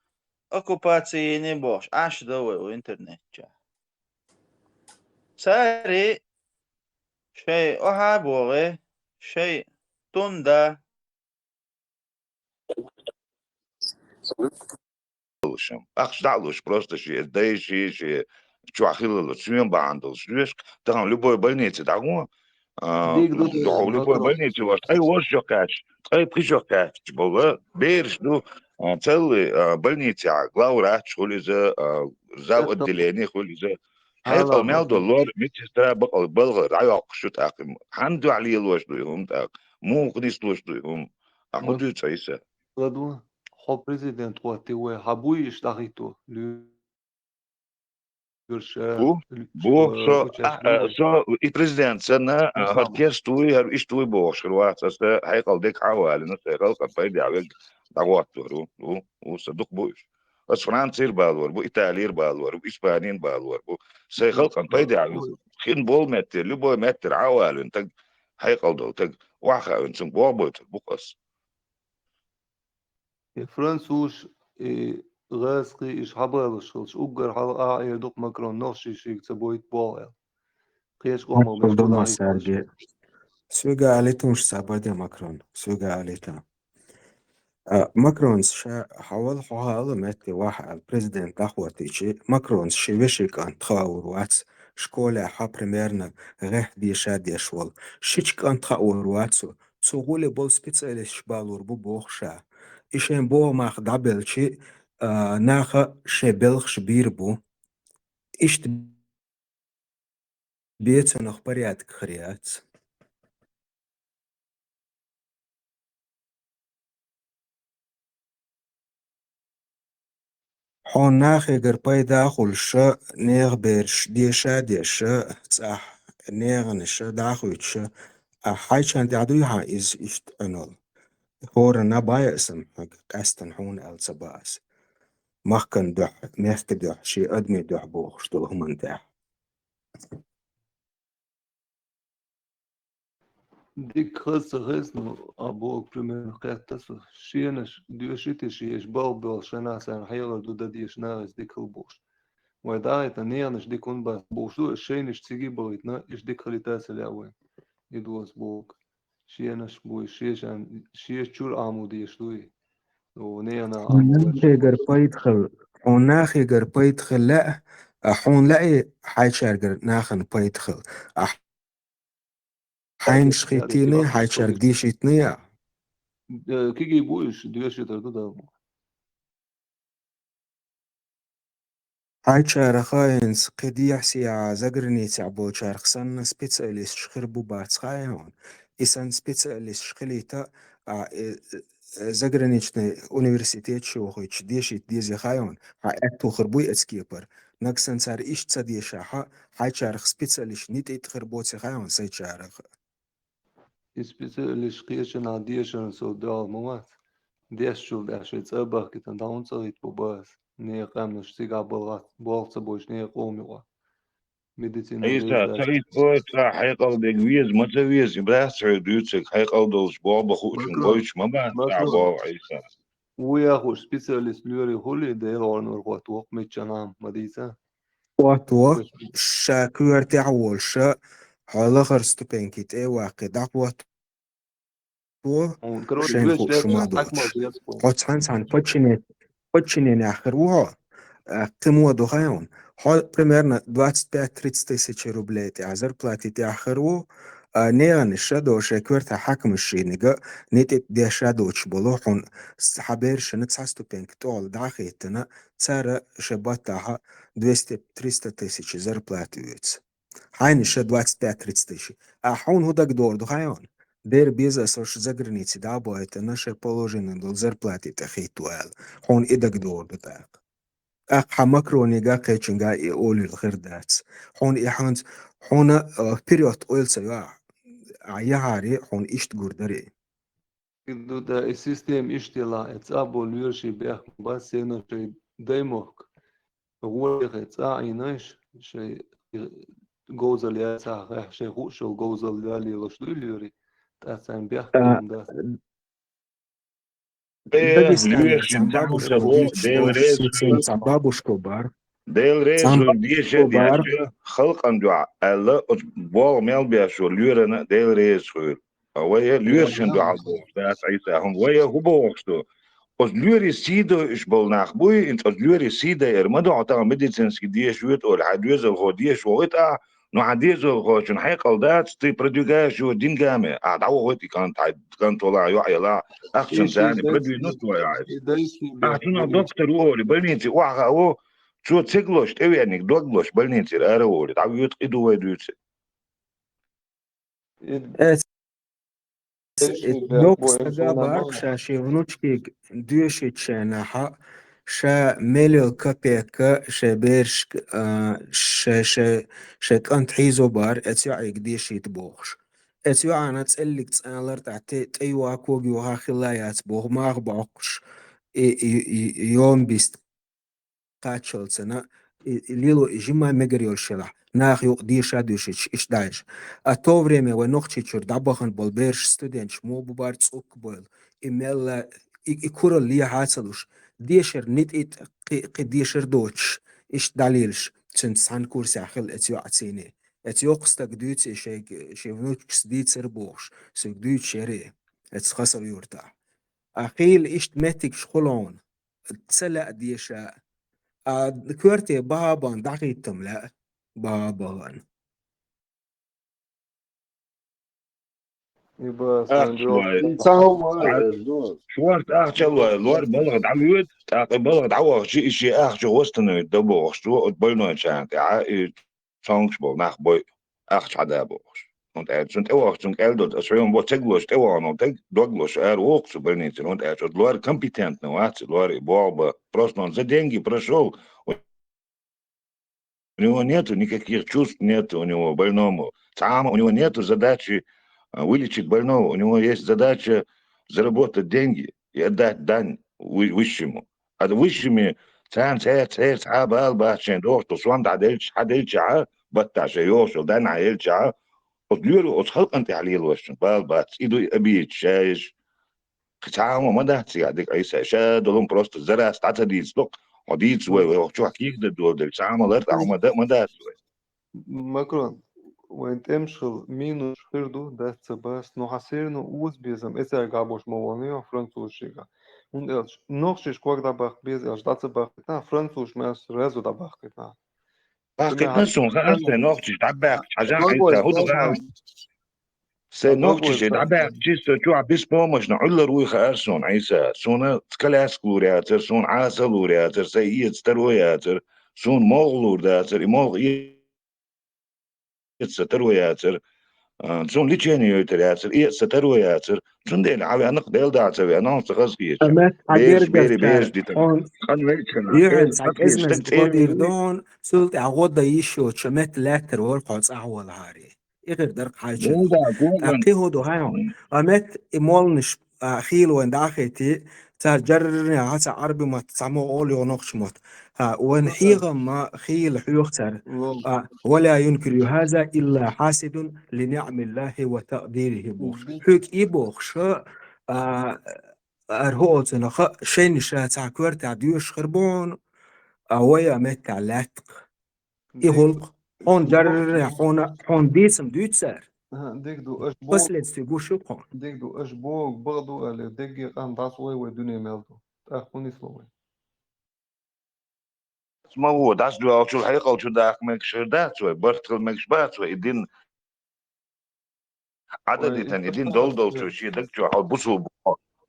F: оккупации не бош, аж до в интернете. Сари, шей охаборе, шей тунда.
E: Ахшталуш просто ши, да и ши, чуахило, шуем бандл, шуешь, там любой больнице, да,
C: ديك
E: в любой
C: ماكرون
E: больнице вот, ай, вот жокач, ай, прижокач, было, берешь, ну, целый больница, главврач, хули за отделение, хули за, حيقل
C: هلا
E: $100 متر بقل بلغ رعاق شو تاقم حندو عليه الوش دويهم تاق مو قديس لوش دويهم أخدو تسعيسة
C: غدوة خو بريزيدنت قوتي وي حبوي يشتغيتو ليرشا
E: بو
C: وتشاشلو
E: سو البريزيدنت سنة
C: مسامة
E: هركيس توي هر إيش توي بوش الوقت هسه حيقل ديك حوالي نص حيقل قد بايدي عوج دعوات دورو وصدق بوش بس فرنسا بالور بو إيطاليا بالور بو إسبانيا بالور بو سيقل قد بايدي عوج خين بول متر لبو متر عوالي انت حيقل دول تك واخا انسان بوابوت بوقس
C: فرانسوش غاسقي إيش حبالشلش أوجر حلقة يدوق ماكرون نوشي شيك تبويت بوال قيش قومو بيش
H: Makro
C: كل
H: Sergi. Svega عليتهم مش سابادة ماكرون سويقا عليتها ماكرون حاول حوالي متى واحد البريزيدنت أخواتي شي ماكرون شي كان تخاور واتس شكولا بريميرنا غير دي شادي شوال شيش كان تخاور واتسو سوغولي بول سبيتسالي شبالور بو بوخشا إيشين بو ماخ دابل شي ناخا شي بلخ شبير بو إيش بيتو نخبريات كخريات حون ناخي قرباي خلشة نيغ بيرش ديشا ديشا صح نيغ نشا داخويتش حاجة دعدويها إشت أنول هور نبايا اسم حق قاستن حون السباس مخكن دح ميخك دح شي أدمي دح بوخ شتو هم انتح
C: ديك خاصة غيزنو أبو بريمير قيتسو شينش ديوشيتي شيش بال شنا سان حيلا دودا ديش ناغز ديك البوش ويدايت نيانش ديكون باس بوشو الشينش تيجي بويتنا إش ديك خليتاس الأوين يدوز بوك شينش بوي شيش شور عموديش دوي ونيانا عمودش
H: حون قرباي يدخل حون ناخي قرباي يدخل لا حون لاقي حاجة ناخن بايدخل حين شخيتيني حاجة ديشيتني
C: كيجي بويش ديوشيتر دودا
H: هاي شارخاين قديح سيا زغرني تعبو شارخسن سبيتساليست شخربو باتسخايون إسان سبيتساليست شخليتا زغرنيشني أونيفرسيتيت شوخيتش ديشيت ديزي خايون اتو خربوي اتسكيبر نكسن سار إيش تصديشاها هاي شارخ سبيتساليش نيت اتخربوتي خايون سي شارخ
C: Spesielt Kirchen an Dirchen so da moment. Der schuld er schätzt aber getan da uns rit bobas. Ne qam nshtiga bolat bolsa bosh ne qomiwa. Medicina
E: عيسى
C: vez
E: تعيس قوت حيقل ديك ويز ما تويز يبراس عدوتك حيقل دوش بابا خوشن
C: Makron
E: بويش ما بس
C: Makron
E: عبا عيسى
C: ويا خوش specialist luri holi de ornor qot waq mitchanam madisa.
H: واتو شاكور تعول شا حالا خرستو بنكيت اي واقع دعوة تو
C: وكروت
H: شين
C: بيش
H: خو
C: ليك
H: شما
C: أكمل
H: دوتش
C: يسكو
H: قطعن سان починение آخر قيمة دخايون حال примерно 25-30 тысяч рублей ти зарплатить آخر نيان الشادو شكورتا حكم الشينيغا نيتت دي شادوش بلوحون حبير شنت ساستوبينك تول داخيتنا تسارة شباتها 200-300 тысяч зарплатывается. Хайн еще 25-30 тысяч. А он худак дор духайон. Дер бизнес уж за границей, да, это наше положение дол зарплаты тахитуэл. Он и дак дор так. Ах хамакрони га кечинга и оли الخردات. هون إحنا هون период أولسا يا عياري هون إشت جوردري.
C: da السيستم اشتلا اتابو ليرشي بيخ بس انه شي ديموك هو يختصا عيناش شي جوزل يا ساخ شي خوشو جوزل يالي لشتو ليري تاسان بيخ كلام ده
H: داغستان
E: لويرشن
H: سام
E: تعمل
H: بابوشكو
E: هو
H: ديتش
E: ديل
H: أو
E: ريز
H: سيتسين سام بابوشكو بار
E: ديل ريز
H: سام
E: ديش
H: بابوشكو
E: ديش
H: بار
E: خلق اندو الا بول ميل بيشو لورنا ديل ريز خول ويا لورشن دو على بوخ ده عيسى هم ويا هو بوخستو os luri sida is bol nach bui in os luri sida mado ata medicines ki die shwet ol hadwez al ghodie shwet no hadez al ghoshin haykal dat sti produga shu din game dawo hoti kan tola yo ayala action
C: ايش
E: tani
C: دايس
E: produ not wa
C: دايس بيخ
E: tuna
C: بوليش
E: doktor ol balniti wa o شو تسيقلوش تبي انك دوغلوش بالنيتي ارول تعويض قدو ويدوت
C: ايش بيخ
H: دوكس
C: بو انسونا
H: تجابر
C: ما
H: شاشي ونوشكي دوشي تشانها شا ميليو كابيكا شا بيرش شا كانت حيزو بار اتيو عيك ديشي تبوخش اتيو انا تسألك تسألر تعتي تيوا كوغي وها خلايات بوغ ما اغبعقش يوم بيست قاتشولسنا ليلو جيما ميجريول شلح ناخ يو دي شادوش ايش دايش اتو время ونوخشي تشور دابخن بالبيرش ستودنت مو ببار تسوك بول ايميل يكورل لي حاصلوش ديشر نيت ات قديشر دوتش ايش دليلش تسن سان كورس اخل اتيو اتسيني اتيو قستك دوت شي فنوكس ديت سربوش سو دوت شيري اتس خسر يورتا اخيل ايش ماتك شخلون تسلا ديشا كورتي بابان دقيقتم لا بابان
C: يبقى ساندرو
E: اخشوا
G: تصور
E: شوارت اخشوا لور بلغ دعويد تاقي بلغ دعوة شي اخشوا وستنو يدبو شو بلنو شانت سونكس بول ناخ بوي اخش عدابو und sunt ewa sunt eldot as reon wat teglos ewa no teg doglos ook so benit und lor competent no at lor boba просто он за деньги прошел у него нету никаких чувств, нету у него больному. Сам у него нету задачи вылечить больного. У него есть задача заработать деньги и отдать дань высшему. А высшими سان ساعة عبال باشين دوختو سوان عدلش بطاش يوصل دان عيلش وطليرو وتخلق انت عليه الوشن بات ايدو ابيت شايش خشعه ما ده سيادك عيسى شادلهم بروست زرع استعتا ديز لوك وديز وشو حكيك ده دول ده شعما لرتع ما ده
C: ماكرون وانت امشل مينو شخيردو ده تباس نو حسيرنو اوز بيزم اسا غابوش موانيو فرنسوز شيغا und els nochschisch kwak da bach bis els datze bach na franzos mes rezo da bach na
E: باقي نسون خاصة نوختش تعباك حاجة عيسى
G: دوغوز
E: هو غاوي سي نوختش
C: دوغوز
E: تعباك جيستو تو عبيس بومش نعول روي خارسون عيسى سونا تكلاس كلورياتر سون عاسل ورياتر سيئت ستروياتر سون مغلور داتر مغ ستروياتر سون ليتشينيوتر ياتر ستروياتر سون ديل عاوي انق ديل داتر انا تخصكيش
H: أما
E: بيرش
H: حجر
E: بيري بيرش
H: قال
E: دي تن
H: هون
E: خن ويتشنا
H: يهن
E: خيل
H: ساك
E: تخيش
H: إزمز
E: تكتير
H: قدير دون سلت عوض يشو شمت لاتر والقوس أحوال هاري إغير درق حاجة
E: مودا كوغن
H: أقيه دو هايون أمت إمولنش خيل وين داخيتي تار جرني عسى عربي ما تسمو أولي ونقش موت وين حيغا ما خيل حيوختر ولا ينكر هذا إلا حاسد لنعم الله وتقديره بوخش حيك إيبوخش أرهوت نخ شين شاتع كورتع ديوش خربون أويا متع لاتق إيهولق هون جر هون ديسم دوتسر
C: ديك دو اش بوك
H: последствия гушуко.
C: ديك دو اش بوك برضو اللي ديك قام داسوي ودنيا مالتو تاخوني سلوي
E: ما هو داس دو او شو الحقيقه او شو داك ماكش دات شوي برتقل ماكش بات شوي يدين عدد تاني يدين دول شو شي دك شو بصوا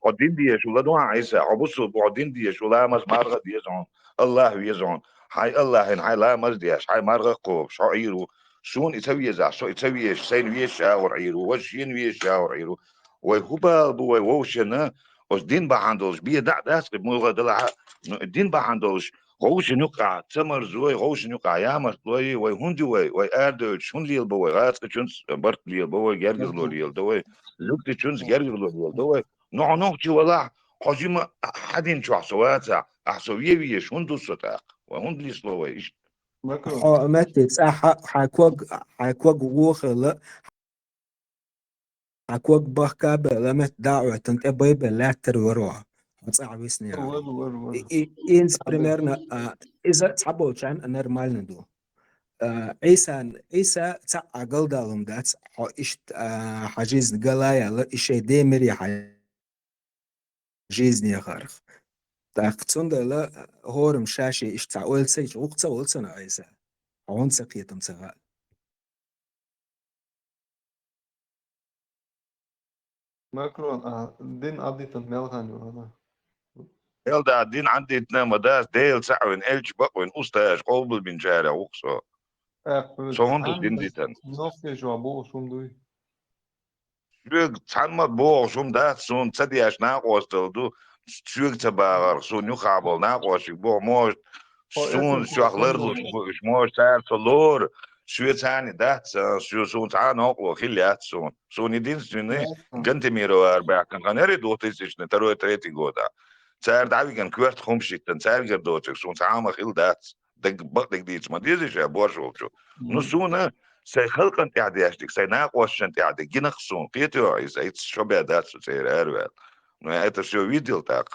E: قدين دي شو لا دوا عيسى بصوا بعدين دي شو لا مس مارغ دي يزعون الله يزعون هاي الله هن هاي لا مس ديش هاي مارغ قوب شو عيرو شون يسوي يزع شو يسوي سين ويش شاور عيرو وشين ويش شاور عيرو وهوبا بو ووشنا os din behandels بيه داس مو دلع الدين behandels غوش نقع تمر زوي غوش نقع يامر لوي وي هندي وي اردو شون ليل بوي غاس تشونس برت ليل بوي جرجر لو ليل دوي لوك تشونس جرجر لو ليل دوي نو تشي ولا حجيم حدين شو حسواتها احسويه ويه شون دوستا وهند لي سلوي
C: ماكرون
H: ماتي حكوك وخلا حكوك بحكا لمت دعوة تنت بيبا لا تروروها هتصعب سنيا
C: ور
H: إنس بريميرنا إذا تحبوا كان نورمال ندو عيسى تاع عقل دالهم دات إشت حجيز قلايا لا إشي ديمري حجيز نيخارخ تاقتون لا هورم شاشي إش تاع ولسيج وقتا ولسنا عيسى عون سقيتم سغال
C: ماكرون دين عدي تنميلغان وانا
E: يلدا الدين عندي تنام داس ديل سعوين الج بقوين استاج قوبل بن جارة وقصو صوند الدين دي تن
C: نوكي جو ابو شوم دوي
E: شوك تحمد بو شوم داس سون تسدياش ناقوس تلدو شوك تباغر سون يخابل ناقوش بو موش سون شو اغلرلو موش تار تلور شو تاني دات شو سون تعان اقلو خليات سون يدين سوني جنت ميرو اربع كان غنري دوتيش نترو تريتي جودا تار دعوي كان كوارت خمشي تن تار جردوتك سون تعام خيل دات دك بق ديت ما ديزش يا بورشو شو نسونا سي خلقن تعدياشتك سي ناقوشن تعدي جنخسون قيتو عيس ايت شو بيدات سير اروال نو ايت شو فيديو تاق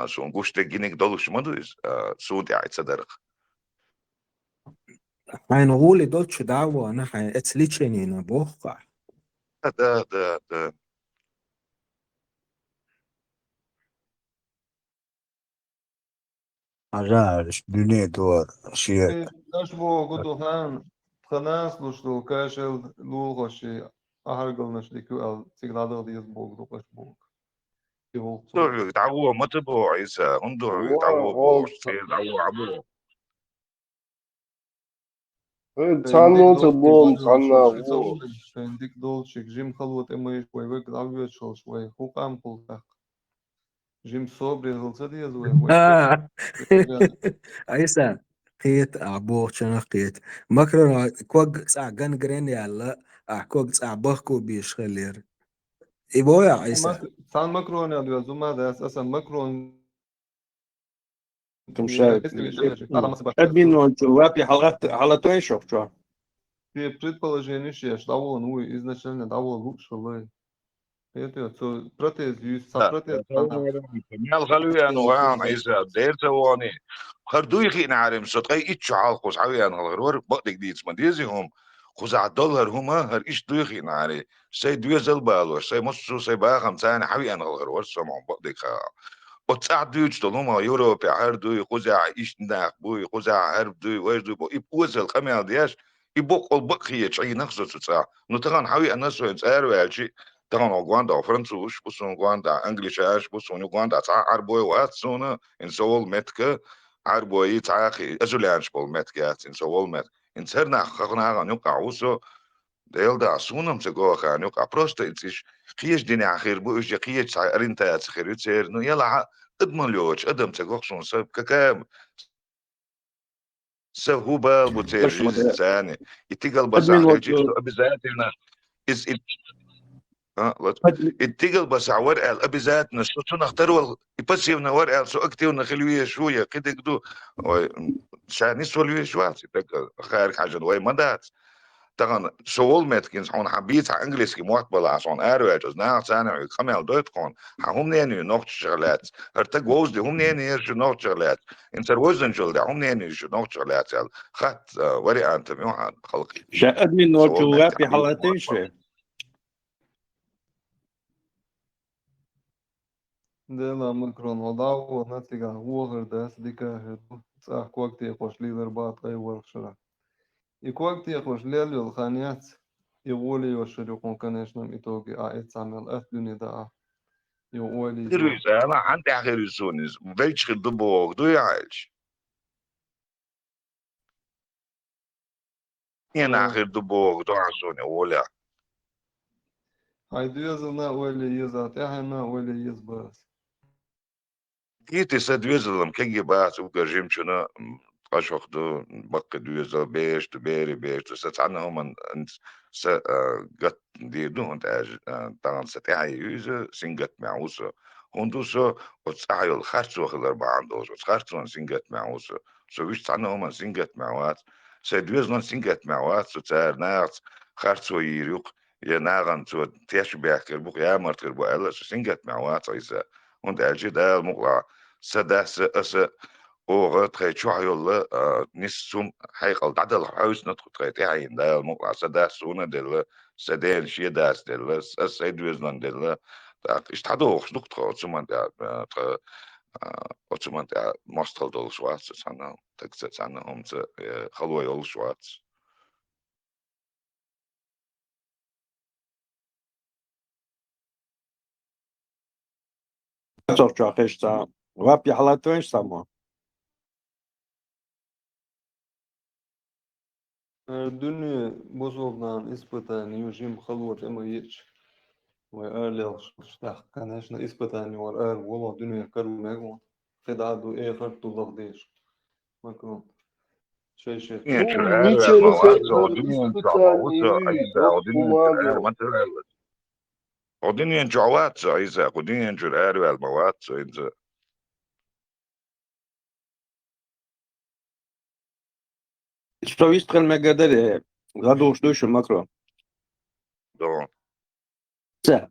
E: سون قوشت جينك دولش مدويس سود عيت صدرق
H: حين غولي دوتش دعوة أنا حين اتسليتشيني نبوخ
E: ده
G: عجارش دنيا دور شيء
C: اشبو قدو هان خناس لوشتو كاشل لوغوشي اهرقل نشديكو ال سيغلادر ديز بوغ دو اشبو
E: دور تعوه متبو عيسى انظر تعوه بوش تعوه عبو
G: تانو تبوم تانا
C: ديك دولشيك جيم خلوت اميش ويوك دعوية شوش وي خوقام قلتاق جيم صوبري غلطة ديز وي
H: عيسى قيت أبوه شنو قيت مكرنا كوج ساعة جنجرين يلا كوج ساعة بخكو بيشخلير إبويا عيسى
C: سان ماكرون يا دوازو ماذا اساسا ماكرون
G: تمشي ادمين وابي حلقات ايشوف شو
C: При предположении, что давал, ну, изначально давал лучше, это то протез, протез.
E: مال خلوي انا وان عيسى دير تواني خردو يخي نعرم صدقي اتش عالقو صحوي انا الغرور بقدك ديت ما ديزيهم خزع الدولار هما هر ايش دويخي نعري سي دوي زلبالو سي مصو سي باخم تاني حوي انا الغرور سمعون بقدك وتساعد دويتش طالما يوروبي عردو خزع ايش ناق بوي خزع هرب دوي واش دوي بو يبوزل خميال دياش يبقوا البقية شيء نخصه تساع نتغن حوي انا سو يتسارو يالشي تغن اوغواندا فرنسوش بوسون اوغواندا انجليشاش بوسون اوغواندا تاع عربوي واتسونا ان سول متك عربوي تاعي ازولانش بول متكات ان سول مت ان سرنا خغنا نقع وسو ديل دا سونم سگو خا نقع بروست انتش خيش ديني اخير بو ايش خيش تاع رينتا تخير يتسير نو يلا ادمن لوش ادم تگو سون سب ككام سهوبا بوتير جيز ثاني يتقل بس
G: ادمين
E: على جيش بذاتنا is it التقل بس على ورقه الابيزات نشوف نختاروا يبسيونا ورقه سو اكتيو نخلويه شويه كده كدو شانيس ولويه شواتي خارج حاجه وي مدات تغن سوول متكنز هون حبيت انجليزي مقبل عشان اروج نا سنه كمل دوت كون هم نيني نوت شغلات هرتق ووز دي هم نيني يرش نوت شغلات انت وزن جل هم نيني يرش نوت شغلات خط وري انت ميوحد خلقي
G: شا ادمين
E: سوول
G: نوتشو
E: متك
G: وابي
E: حبيت
G: حلقتيش
E: مقبل
C: ديلا مكرون وضعوا نتيجة هو غير داس ديكا هدو صح كوكتي يقوش ليدر بات غي ورشرا يكوكتي يقوش ليل يلخانيات يقولي يوشريقون كانش نم إتوكي آئت سامل أثلوني دا يقولي دو
E: غير انا عندي غير سونيز بيتش خدبو دو يعيش انا غير دبو دو عشوني ولا
C: هاي دو يزلنا ولي يزات احنا ولي يزباس
E: جيتي سدويزلم كي باس وكرجيم شنو قاشوخ دو بق دويزل بيش تبيري بيش تسعنا هم انت س قط دي دو انت طبعا ستاعي يوزا سنجت معوسا هندوسا وتسعي الخرطو خلر باندوس وتخرطو سنجت معوسا سو ويش تعنا هم سنجت معوات سدويزلن سنجت معوات ستار ناغت خرطو يريق يا ناغن تو تيش بيحكر بوك يا مرتر بو الا سنجت معوات ايسا und elçi de mugla سداس أس أو تخي شو يلا نسوم حيقل تعدل حوس ندخل تخي تعين ده مقطع سداس ونا دل سدين شي داس دل سيد وزن دل اشتحدو خش نقطة ثم ده ثم ده مستل دول شوات سنة تكسر سنة هم خلوة يول شوات
G: ترجع خشتا وابي حلقتيش سما
C: الدنيا بوصلنا إسبتاني يوجيم خلوة إما يتش وقال يشتاق كان عشنا إسبتاني وقال والله الدنيا كرو ماغون خد عدو إيه خرطو لغديش مكرون شيء
E: ينشر
G: هو
E: الآر
G: نيتشه
E: المواد
G: رسل
E: ودنيا
G: اسبتاني
E: جعوات أيضا ودنيا ينشر الآر
G: وكماغو
E: ما تغير ودنيا جعوات أيضا ودنيا ينشر الآر المواد أيضا
G: Što iskren megadere غدوش دوش مكرو
E: دون
G: سه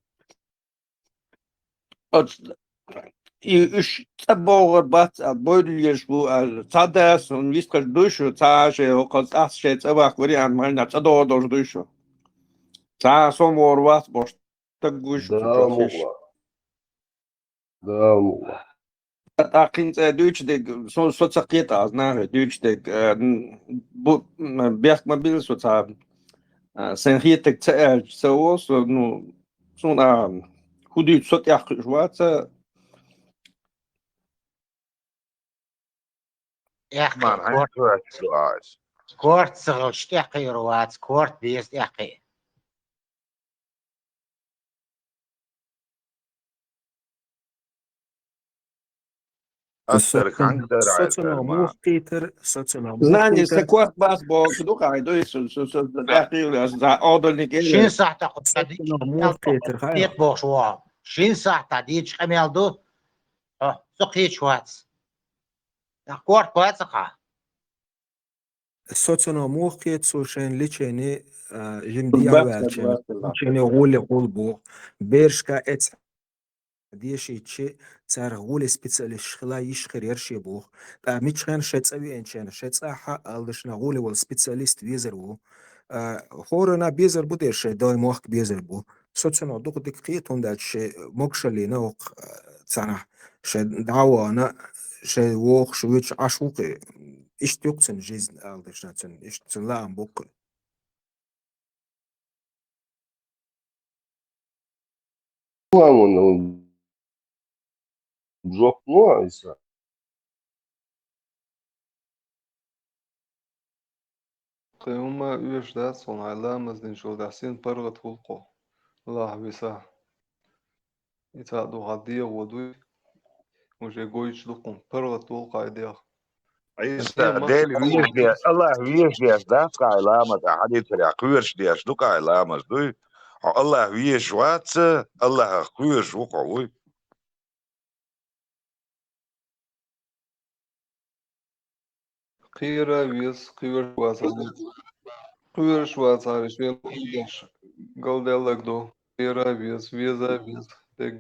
G: إيش تبغى بات بوديش بو صداس ونيسكر دوشو تاجي وقد أحشي تبغى كوري عن مالنا تدور دوش دوشو تا سوم وروات boş تقوش
I: Da
G: تجوخيش
I: mugla. Da mugla.
G: أكين دوش ديك سو سوتسقيت أزنار دوش ديك بو بيخ مبيل سوتساب سنخيتك تأج سووس نو سون هودي صوت يا جوات
D: يحقي
E: مان هاي
D: كورت
E: شو عايز
D: كورت صغل شتحقي روات كورت بيست يحقي
E: أثر كانكتر عايز
H: سوتسونومو
E: مان
H: قيتر سوتسونومو
G: знание
H: قيتر
G: секват бас бо кду кай до су дахил за одолник
D: شين
G: эле
D: صح تاخد تديش
H: سوتسونومو
D: خميل دو
H: قيتر هاي
D: ديت بوشوا شين صح تديش خميل دو سقيت شوات كورت كويس صح
H: سوتسونومو قيت سوشين ليتشيني جمدي
G: بس
H: عوالشين
G: بس
H: ليتشيني غولي قلبو بيرشكا اتس ديشي تشي تار غولي سبيتسالي شخلا يشخر يرشي بوخ تا ميتشخان شتسوي انشان شتساحا الدشنا غولي والسبيتساليست بيزرو خورنا بيزر بو ديرشي داي موخك بيزر بو سوتسونو دوق ديك قيتون داتشي موكشلي نوق تسانح دعوانا شي ووخ شويتش عشوقي إيش يقصن جيزن الدشنا تن إيش تنلام بوك
I: Mano, jogo não, isso.
C: هما يوش داس صون علامة دين شو داسين برغت خلقو الله بيسا يتعدو غدية ودوي وجي قويش لقم برغت خلقو عيديخ
E: عيسى
C: أنتي مخ
E: ديل ويش دي الله ويش دي ده قاي لامز حديث يا كويرش دي شو قاي لامز دوي الله ويش واتس الله كويرش وقوي
C: قيرة ويس قيور واسا Queer Schwarz Irish, wir English, Goldelak do, Arabias, Vies, de do.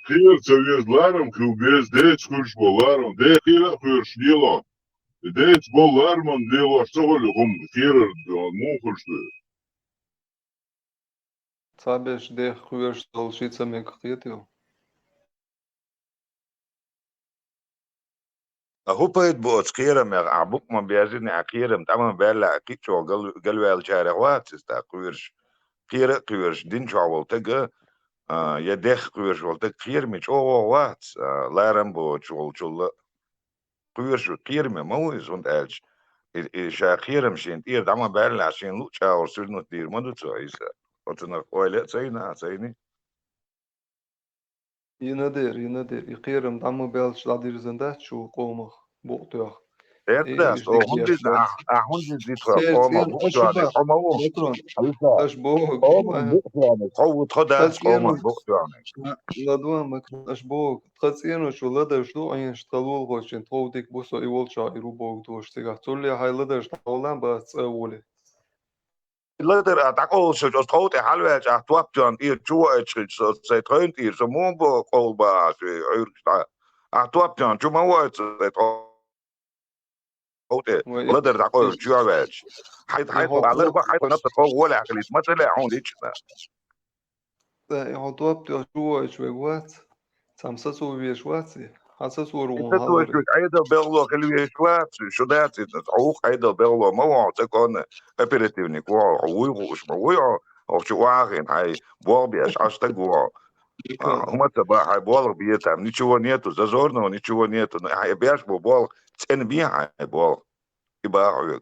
I: Hier seviyoruz larım kıvbez deç kuş bolarım de kira kuş dilo. Deç bolarım dilo şoğul hum kira mu kuştu.
C: Sabeş de queer stol şitsa mekhtiyatio.
E: هو بيت بوت كيرم يا عبوك ما بيزني عكيرم تمام بلا أكيد شو قالوا الشارعات تستقيرش كيرش دين شو والتجا يدخ كيرش والتج كير مش أو وات لارم بوت شو كيرش كير ما هو يزون ألش شا كيرم شين تير تمام بلا عشان لو شا ورسلنا تير ما دوت سويسا وتنا قويلة سيني
C: Yinader, iqerim damı belç ladirzende şu qomaq, boqtuaq.
E: ده
C: İşte
E: هندي
C: kiyashvat.
E: هندي دي تقوم
C: Sen
E: بوكتواني
C: aşıba,
E: قوم
C: Macron,
E: حيسا
C: aş boğuk,
E: قوم بوكتواني قوة خداس قوم
C: tqatsiyenu,
E: بوكتواني
C: ladvan Macron, aş boğuk, tqatsiyenu şu ladar şu ayın ştalul qoçin, tovdik buso ivolça iru boğuk doştiga. Tulli hayladar ştalan bas avuli.
E: لدر أتقول شو جوز خوتي حلوة جاه توابجان إير جوا إتشل سيترين إير سمون بو قول با شو عير شتا أتوابجان شو ما هو خوتي لدر تقول شو عواج حيث على ربع حيث نفس قول ولا عقليت ما طلع عون إيشنا
C: يحطوها بتوع شويات سامساسو بيشواتي حاسسو روان
E: إنت تو شو
C: هالري.
E: عيدا بيغلو خلوي شوات شو داتي تعوق عيدا بيغلو ما هو تكون أبيرتيفني كوا عوي وش ما هو أو شو واغين هاي بوابيش عشتقوا هما تبع هاي بول بيتام نيشوا نيتو زازورنو نيشوا نيتو هاي بياش بول تن بيها هاي بول يباعوا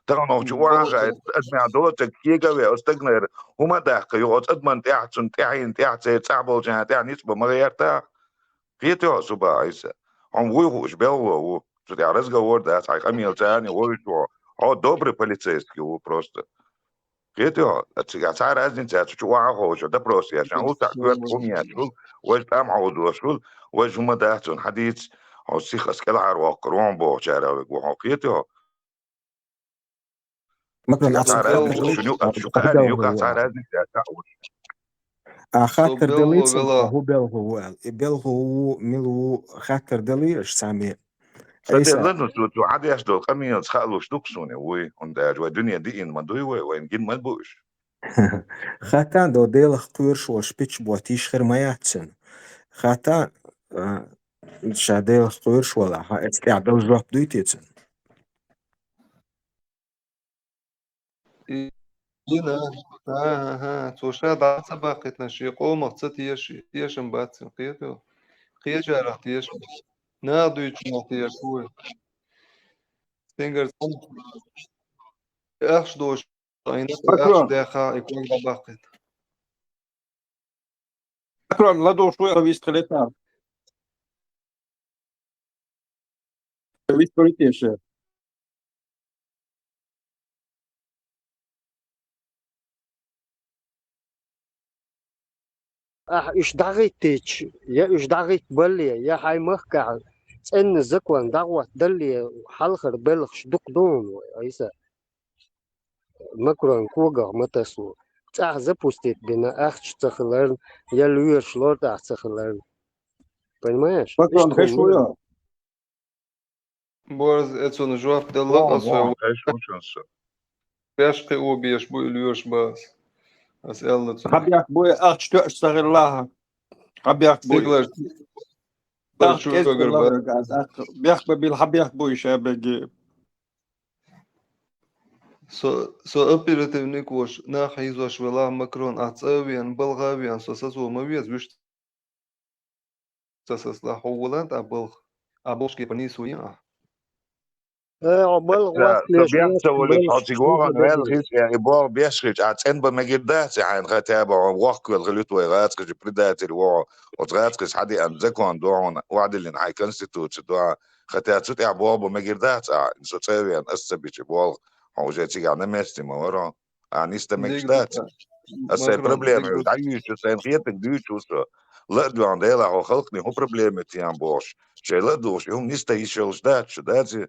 E: ترى نو شو واغا ادمع دوت كيغا وي استغنر هما داخ يوت ادمن تاعتن تاعين تاعت تعبل جها تاع نسبه مغيرتا فيتو سوبا عيسى هم ويغوش بيلو شو تاع رزقا وردا هاي قميل تاني ويشو هو دوبري полицейский هو просто كيتو تسعى رازين تسعى واعو شو ده بروسي عشان هو تاكل قومي شو وش ام عود وشو وش هم دهتون حديث او سيخ اسكال عروا قرون بو شارع وحو كيتو
H: مثلا
E: تسعى رازين شنو شو كان يوقع تسعى رازين
H: خاطر
C: بيلغو
H: دليت
C: بلا
H: هو بيلغو ملو خاطر دليش سامي
E: صدق
H: ايسا
E: لانه تو عادي يشدو قمي خالو شدوكسوني وي عند ودنيا دي ان مدوي وين جن ملبوش
H: خاطان دو ديلخ قيرش وشبيتش بواتيش خير ما ياتسن خاطان شاديلخ قيرش ولا ها استعدل جواب دويتيتسن
C: هنا ها توشا دا سباقتنا شي قوم مقصد يشم باتسن قيتو قيش عرفت يشم نادو يتشم يشوي سينجر اخش دوش عينك اخش داخا يكون باقت
G: ماكرون لا دو شوي رئيس خليتها رئيس بريتيش
J: إيش دعيتش يا إيش دعيت بلي يا هاي مخكع إن زكوان دعوة دلي حلخر بلخش دق دون أيسا مكرون كوغا متسو تاع запустить بنا أخش تخلرن يا لوير شلور تاع تخلرن понимаешь
G: ماكرون خشويا
C: بورز اتسون جواب دلق أسوي
E: ايش وشنسو
C: بيشقي او بيشبو إليوش باس أسألة
G: حبيك بوي أخش تشتغل لها حبيك بوي
C: سيجلر
G: أخش
C: شو
G: كيسكر
C: تقول بس
G: لها بيخ ببيل حبيك بوي شابك
C: سو оперативник وش ناح يزوش ولا مكرون أتصوين بلغاوين سوساسو مويز وش تساسلا حولات أبلغ أبلغ كي بني سويا
J: عقبال وقت ليش
E: بيحسوا اللي
J: بلخ
E: تحطيقوها غير غير يعني بور بيشرج عتسن بمجدات يعني غتابة ووقت الغلوت وغاتك جبردات الوا وتغاتك حدي أمزكون دون وعد اللي نحي كونستيتوت دوا ختاتوت يا بور بمجدات نسو تسوي أن أستبيش بور هو جاي تيجي عنا مستي ما ورا نيستا مجدات هسه البروبليم دعيش سين خيتك ديوش وسو لا دو عند هلا هو خلقني هو بروبليم تيان بوش شي لا دوش هم نيستا يشوش دات شو داتي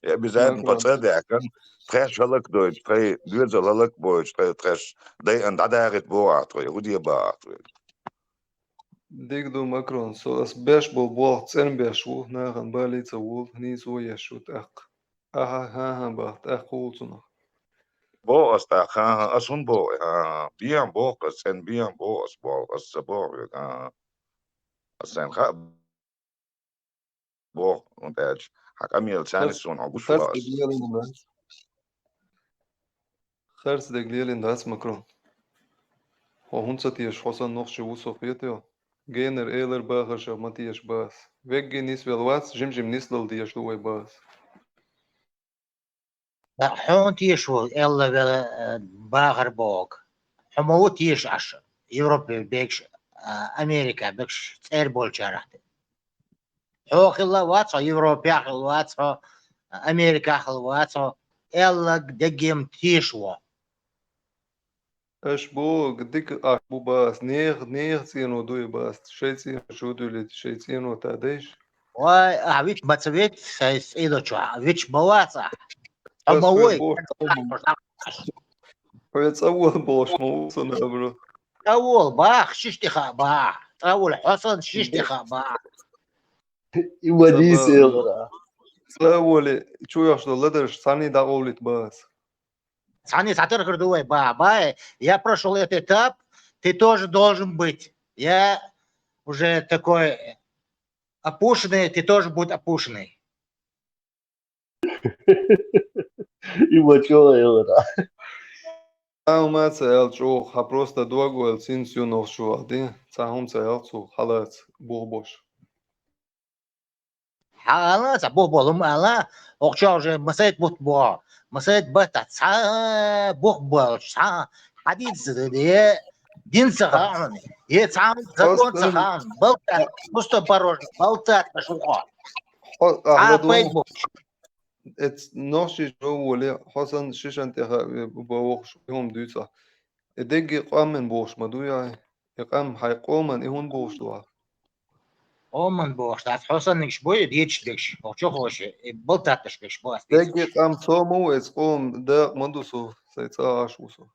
E: Ja, besides
C: ماكرون
E: patsade kan tres halak do tre duur halak boy tres de en dat het bo atro hoe die ba atro.
C: ديك دو ماكرون سو اس باش بول تسن باشو ناغن بالي تسول نيسو يشو تاق ها بات اقولتنا
E: Bo as ta ha asun bo bien bo sen bien bo as bo sen ha bo und hat amil tani
C: خرس
E: son august
C: خرس
E: was.
C: دقليل الناس خرس دقليل الناس ماكرون هو هونساتيش حسن نقش وصفيتيو جينر ايلر باغر ماتيش باس ويجي نيس بالواس جمجم نيس ديش دوي باس
D: حون تيشو إلا باغر بوغ حمو تيش عش يوروبي بيكش أمريكا بيكش تير بول شارحت حوخ الله واتسو يوروبي أخل واتسو أمريكا أخل واتسو إلا دقيم تيشو
C: اش بو قديك اش بو باس نيغ سينو دوي باس شي سينو شو دوي شي سينو تاديش
D: وأعويت باتسويت سيس إيدو شو أعويتش بواتسا
C: بس في
D: حموي
C: بوش فيتصور بوش موصنا برو
D: أول باخ ششتي باخ أول حسن ششتي باخ
A: Ima disse,
C: سبا
A: ela.
C: سأولي شو يحصل لدرش ساني دا قولت باس
D: Сани Сатыр Дуэй, баба, я прошел этот этап, ты тоже должен быть. Я уже такой опушенный, ты тоже будь опушенный.
A: Ima čula, ela.
C: ما تسأل شو просто دوغوال سينسيو نوخ شو عدي تاهم تسأل شو خلاص بوش
D: خلاص أبوه بولم ألا أخشى уже مسيت بوت بوا مسيت بتا سا بوخ بولش سا حديد سدي دين سخان يتعام زكون
C: أصلا
D: سخان بلتات مستبروج بلتات بشوخان بيت
C: أغلدون
D: بوش
C: نوشي جو ولي حسن شيشان تها بوخ شو يوم دوسا دقي قام بوش ما دويا يقام حيقوم يهون بوش دوا
D: Oman boş, das Hosan nicht boy, dietsch dich. Och cho hoş, boltat dich boş,
C: دقي
D: dietsch.
C: قام صومو اسقوم دا مندوسو سيتا عاشوسو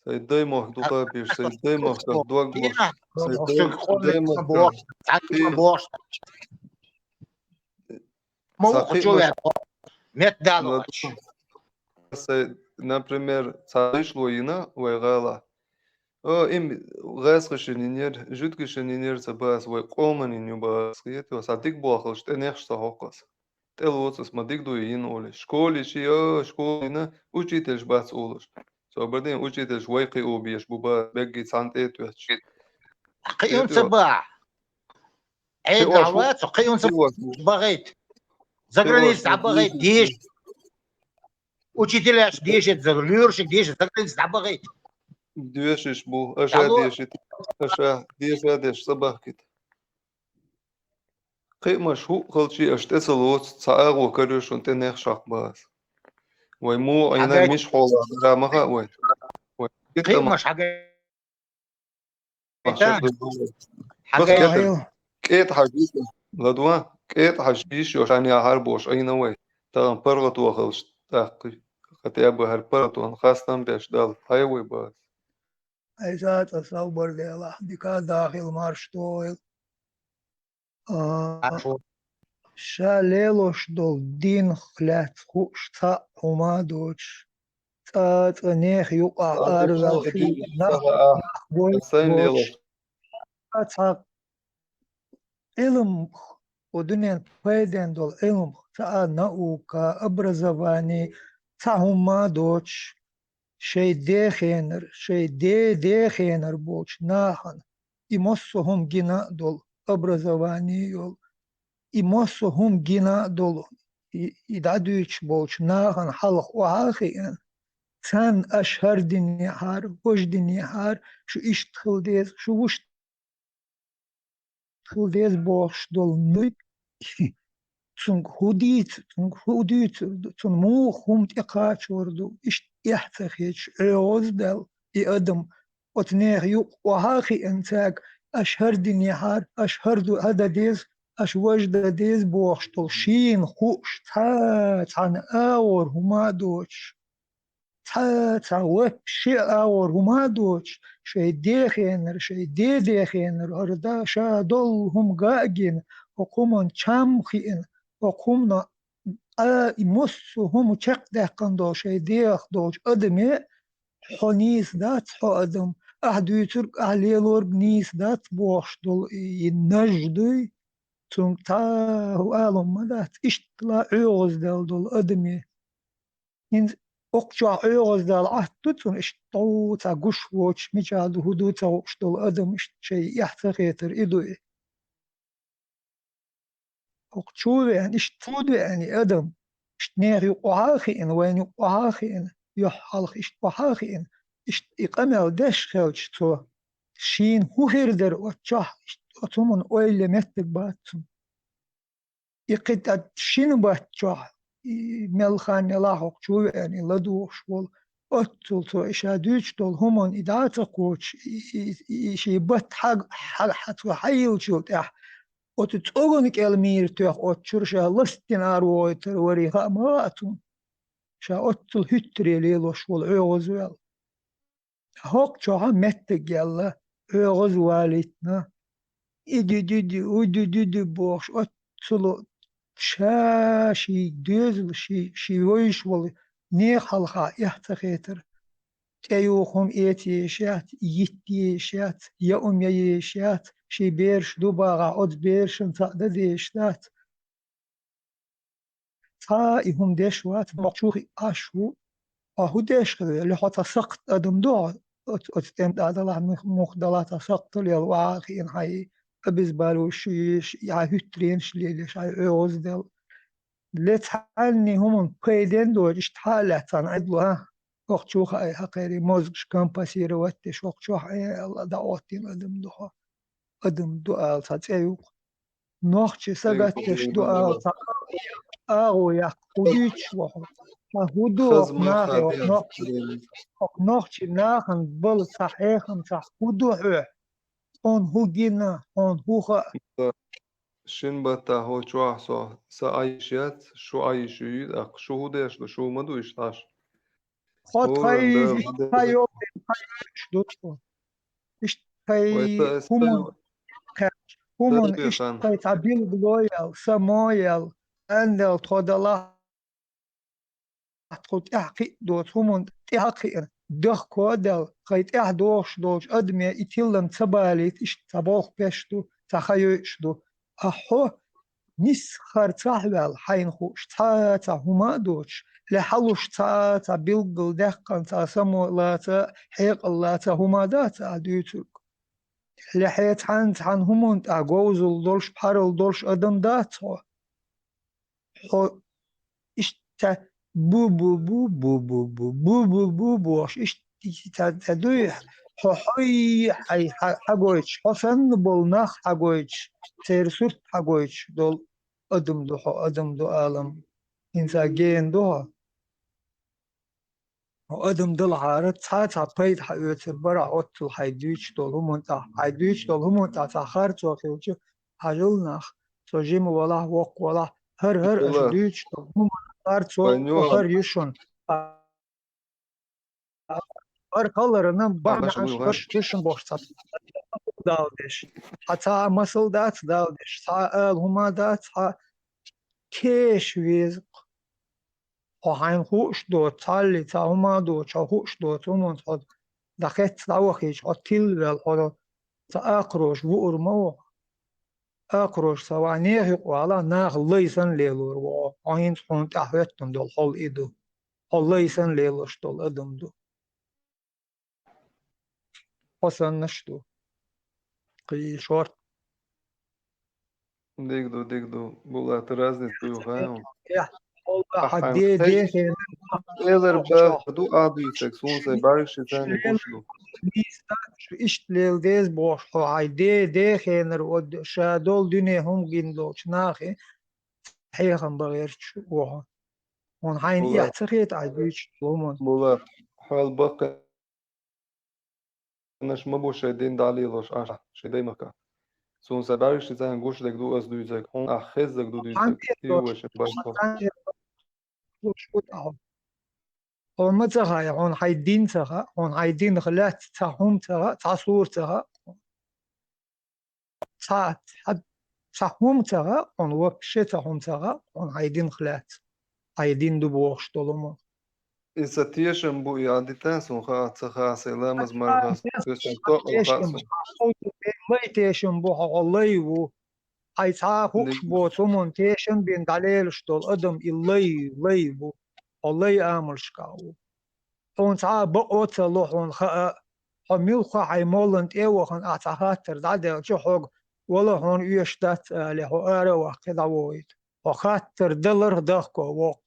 C: سيد دايما دقابيش سيد دايما دوغ بوش
D: Ja,
C: سيد
D: och so
C: دايما
D: boş, tak boş. Mo
C: صحيح
D: cho
C: مش
D: ya, met daloch.
C: например царишло ина вайгала им гайсгышининер жүткышининер забас вай команиню бас ето садик буахыл штенехшта хокас телоцс мадик дуин оле школе чи школина учитель бас олш соберден учитель вайқи обиеш буба беги цантетвеч
D: Qiyun sabah. Eid dawat, qiyun sabah bagait. За границей bagait dish. Учителяш дишет, заглюршик дишет, за границей bagait.
C: دوشش بو اشا ديشت اشا ديشا ديش صباحكت قيمش هو خلشي اشتسلوت صاغ وكرش انت نخشق باس ويمو اينا مش حول رامها وين
D: قيمش حاجة
C: بس
D: حاجة
C: كيت حشيش لدوا كيت حشيش يوشاني هربوش اينا وين تام برغت وخلش تاقي خطيب هربرت وان خاصتم بيش دال هايوي باس
K: ايزا تصور ديلا ديكا داخل مارشتويل شاليلوش دول دين خلات خوش تا هما دوش تا نيخ يقع أرغل خي نخ بوش تا علم ودنيا فايدين دول علم تا نаука образование تا هما دوش شي ديخينر بوش ناخن إمسهم جنا دول образование يول إمسهم جنا دول يدعدوش بوش ناخن حلق وعاخين سان أشهر دنيا هار وش دنيا هار شو اشتخل ديز شو وش تخل ديز بوش دول نوي تون هوديت تون مو خمت إقاش وردو إشت يحتخيش عوز دل يقدم وتنيخ يوق وهاخي انتاك أشهر دنيا هار أشهر دو هذا ديز أش وجدة ديز بوخش طلشين خوش تات عن آور هما دوش تات وب شي آور هما دوش شي ديخينر شي ديخينر أردا شا دول هم قاقين وقومن چمخين وقومنا مصو هم چق دهقن دو شي ديخ دوش أدمي حنيس دات حو أدم أهدويتر أهليلور نيس دات بوخش دول ينجدوي تون تا ألم مدات إشتلا عيوز دول أدمي إن أقجع عيوز دال عهدتون إشتو تا قش ووش مجال هدو تا وش دول أدم إشت شي يحتقيتر إدوي أقجو يعني إشتود يعني أدم إشتنيغ يقعاخي إن وين يقعاخي إن يحالخ إشتقعاخي إن إشت إقامل دش خلش تو شين هو هيردر واتشاح إشتوتمون أويل متك باتم يقد شين باتشاح ملخان يلاحق شو يعني لدوش وال أتل تو إشادوش دول همون إدعاء قوش إشي بات حق حيل شو تح وتتقونك المير تح وتشر شا لستن أرويتر وريها ماتون شا أتل هتري ليلوش والعوز ويل هوك شوها متك يلا عوز والتنا إدي بوش أتلو شي دوزل شي ويش وال نيخالخا يحتخيتر تيوخم إيتيشات يتيشات يأم ييشات شي بيرش دوباغا أد بيرشن تا ديشتات تا إهم ديشوات مقشوخي أشو أهو ديش اللي حتى سقط أدم دو أتتمت أدلا مخدلات سقط للواقع إن هاي أبز بالوشيش يا هترين شليلش هاي عوز دل لتعني هم قيدين دول اشتحالة عدلها وقتشوخ أي حقيري موزقش كان باسير واتش وقتشوخ أي الله دعوتين أدم دوها أدم دوال تاتيوك نوخش سقطش دوال أغو يا قديش وحو هدو
C: خز ما
K: أقناغي
C: خادين
K: وقنوخش ناخن بل صحيحن صح هدو هو جينا هو خا
C: شين بتا هو شو صح سايشيات شو ايشيد اق شو هداش شو مدو اشتاش
K: خد
C: هو
K: خايز
C: ده
K: اشتايو شدوتو اشتاي
C: ويتا
K: همون
C: استاي خان
K: اشتاي تعبيل بلويال سمويال اندل تودلا تقول احكي دوت همون تحقي دخ كودل قيت دوش دوش ادمي اتيلن تباليت اشتبوخ بيشتو تخيوشتو احو نس خرطحل حين خوش تا هما دوش لحلوش تا بيلقل دقن تا سمو لا تا حيق لا تا هما دات ديوتوك لحيت عن همون تا جوزل دولش بحرل دولش ادم دات هو اشتا بو اش تدوي حي حقويش حسن بالنخ حقويش سيرسوت حقويش دول أدم دو عالم إنسا جين دوها وأدم دول عارت ساعة بيت حيوت برا أطل حيدوش دول هم تا تاخر توقيوش حجلناخ سجيم ولا وق ولا هر
C: والله
K: أشدوش دول هم أرت
C: بانيو
K: وهر يشون arkalarının bana
C: باش ابو هاش
K: aşkışın boşsat daldeş. Hata masıl dat daldeş. Sa el huma dat ha keş viz وحين خوش دو تالي تا هما دو تا خوش دو تمون تا دخت دوخيش أتيل بالحدا تا أقروش بؤر مو أقروش سوانيه وعلى ناخ ليسن ليلور وعين تكون تحوتن دول حول إدو حول ليسن ليلوش دول أدم دو حسن نشدو قي شورت
C: ديك دو بولا ترازني تيو هايون
K: يا والله
C: أحان
K: حدي
C: خي
K: دي
C: إيلر
K: شو
C: دو آدو سكسون سي بارش تاني بوشلو
K: شو اشتليل ديز بوش هاي دي خينر ود شادول دنيا هم جندوش ناخي حيخن بغيرش وها هون حين
C: بولا
K: يحتخيت عديش لومن
C: بولا حال بقى نش ما بو شايدين دالي لوش آش شايدين مكا سون سدارش زن گوش دک دو از دویزک هون اخز دک دو دویزک
K: حمدي
C: تیوش باشو
K: هون متغا هون هيدين تغا هون هيدين غلات تهم تغا تصور تغا ساعت حد تهم تغا هون وكشة تهم تغا هون هيدين غلات هيدين دبوغش طولما
C: إستيشن بو يعدتان سون خا تخا سلامز مرخص تشن تو
K: تيشم تيشم بو الله و هاي تا هوش بو تومون تيشم بين دليل شتول ادم الله بو الله امر شكاو هون تا بقوت لوحون خا حميل خا عيمولنت ايوخن اعتهاتر داده جو حق ولا هون يشتات له اره وكذا ويت وخاطر دلر دخكو وق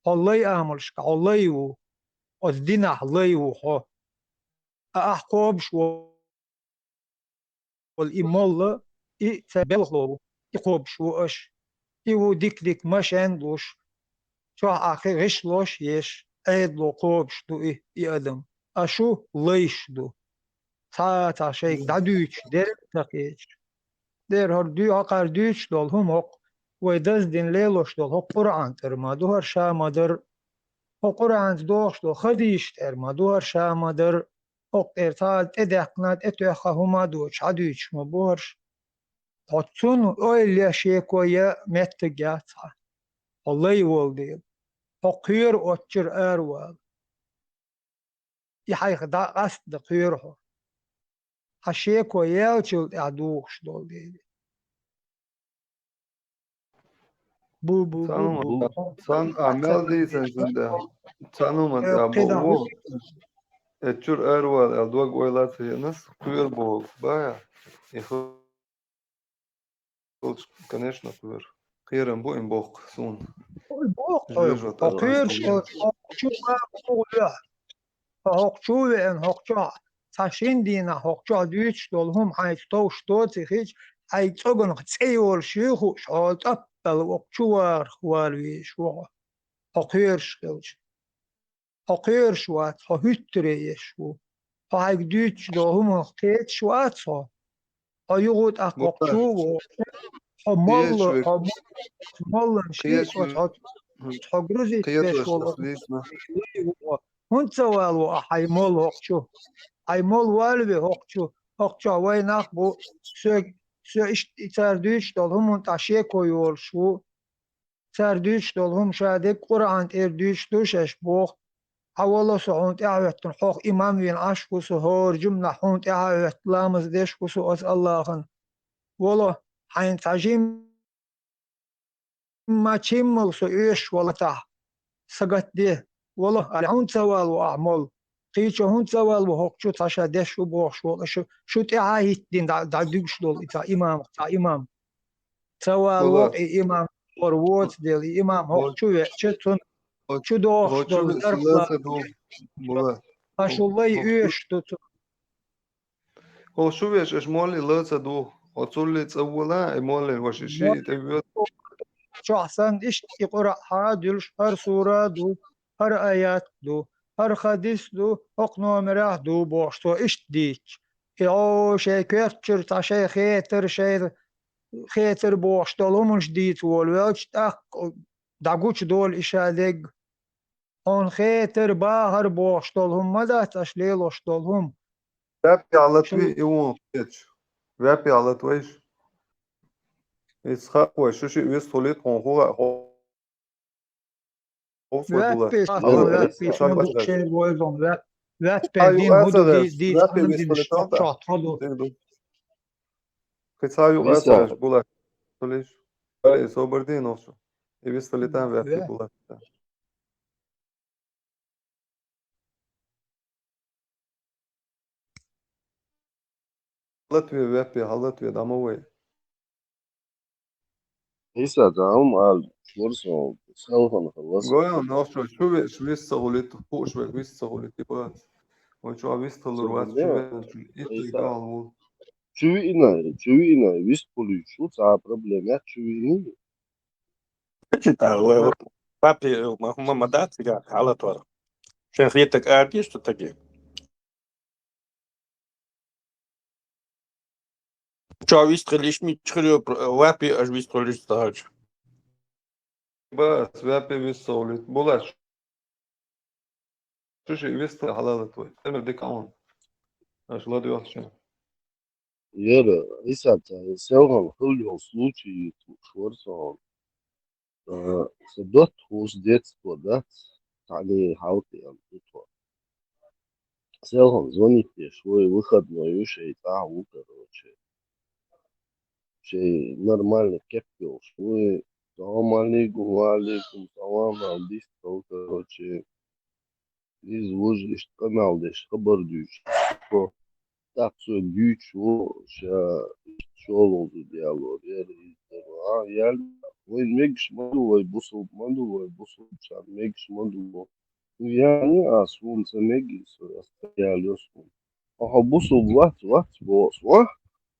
K: الله امر شكا الله و الدين الله و احقوب شو والإمالة تبلغوا يقوب شو إيش يو ديك ماشان لوش شو آخر غش لوش يش عيد لو قوب شو إيه يقدم أشو ليش دو تا شيء دادوش در تقيش در هر دو آخر دوش دول هم حق ويدز دين ليلوش دول حق قرآن ترما دو هر شا مدر حق قرآن دوش دول خديش ترما دو هر شا مدر حق ارتاد ادقناد اتوخا هما دوش عدوش مبورش Otsun öyle şey koya mettegata. Olay oldu. Okuyor otçur erval. İhay da ast da kuyur ho. Ha şey koya açıl aduş doldu. Bu.
C: Sen amel değilsen şimdi. Tanıma ya
K: Keda
C: bu etçur erval eldog oylat nasıl kuyur bu baya. Конечно, кuyur. Kıyırım bu imbok sun.
K: Okuyor hokçu ve en hokçu. Saşin dina hokçu düç dolhum haystoş dotsihiç haytogun tseyol şuhu şalt appel hokçu var ve şu okuyor şkılç. Okuyor şuat ha hüttre şu. Ha düç dolhum ket şuat so. Ha yugut ak hokçu ha mallan şey تحجرزي تشول هنت والو حيمول هوكشو حيمول والبي هوكشو وين اخبو سو تردوش دولهم منتشي كويول شو تردوش دولهم شادك قرآن تردوش دوشش بوخ حوالا سعون تعويتن حوق إمام وين عشقو سهور جملة حون تعويت لامز ديشكو سو أس الله خن والله حين تعجيم ما تشمل سو إيش ولا تاه سقط دي والله العون سوال وأعمل قيتش هون سوال وهوك شو تاشا دش وبوخ شو تعاهيت دين دا دوش دول تا إمام سوال وق إمام وروت ديال إمام هوك شو دوخ دول زرقلا شو الله إيش دوت
C: هو شو بيش إيش مولي لا تدو وتصلي تسولا مولي وشيشي تبيت
K: شو أحسن إيش يقرأ حادلش هر سورة دو هر آيات دو هر حديث دو حق نومره دو بوشتو إيش ديك أو شيء كتير تاشي خيتر بوشتو لومش ديت والوالش تاك دعوش دول إيش هذيك هون خيتر باهر بوشتو هم ماذا تشليلوش دولهم
C: رابي على توي يوم كتش رابي على تويش إسحاق وشوشي ويستوليت هو Кицаю асаш була толиш. Ай соборди носу. И вистолитан вепи була. Латвия вепи Латвия дамовой.
L: Ისა დაამ ალ შორსო საუხანო ხალას
C: Goian nosso chuve vista rolito puxa vista rolito pa. O chuva vista lorvat chuve illegal.
L: ჩუვინა ვის ფული შუც ა პრობლემა ჩუვინი
G: Читал, папе, мама датига, халатор. Шенхлеток арки, что таки. Чё выстрелишь, митчхрю, лапи, аж выстрелишь дальше.
C: بس وابي بيستولت بولاش شو شيء بيستولي حلالة توي تعمل ديك عون اش لا دي وحشة
L: Ера, Исата, селган хыльал случай шворцом. Садот уж детство, да? Они хауты, тут. Селган звонит мне свой выходной, и там, короче. Шей нормально кепил, свой салам алейкум, салам алейкум, короче. Изложишь канал, дешь, хабар дюш. Так, все, дюч, ща, шел oldu dialog, ya, vay megş mandu, vay busul, çar, megş mandu, yani asun, se megis, geliyorsun. Aha busul, what, boss, what?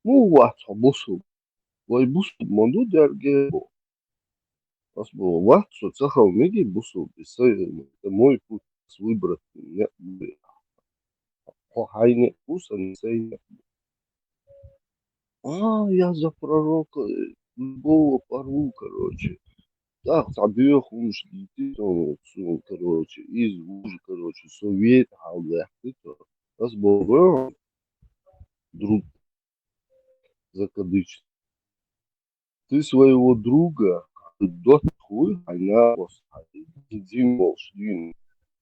L: Mu what, busul, vay busul, mandu derge, as bu, what, so цахал меги busul, это мой путь выбрать, хайне, пусан, сей. Я за пророка любого порву, короче. Так, табех умшли, ты там, короче, из лужи, короче, совет, ты то. Раз был друг закадыч. Ты своего друга, дот хуй, она вас, иди, молчь,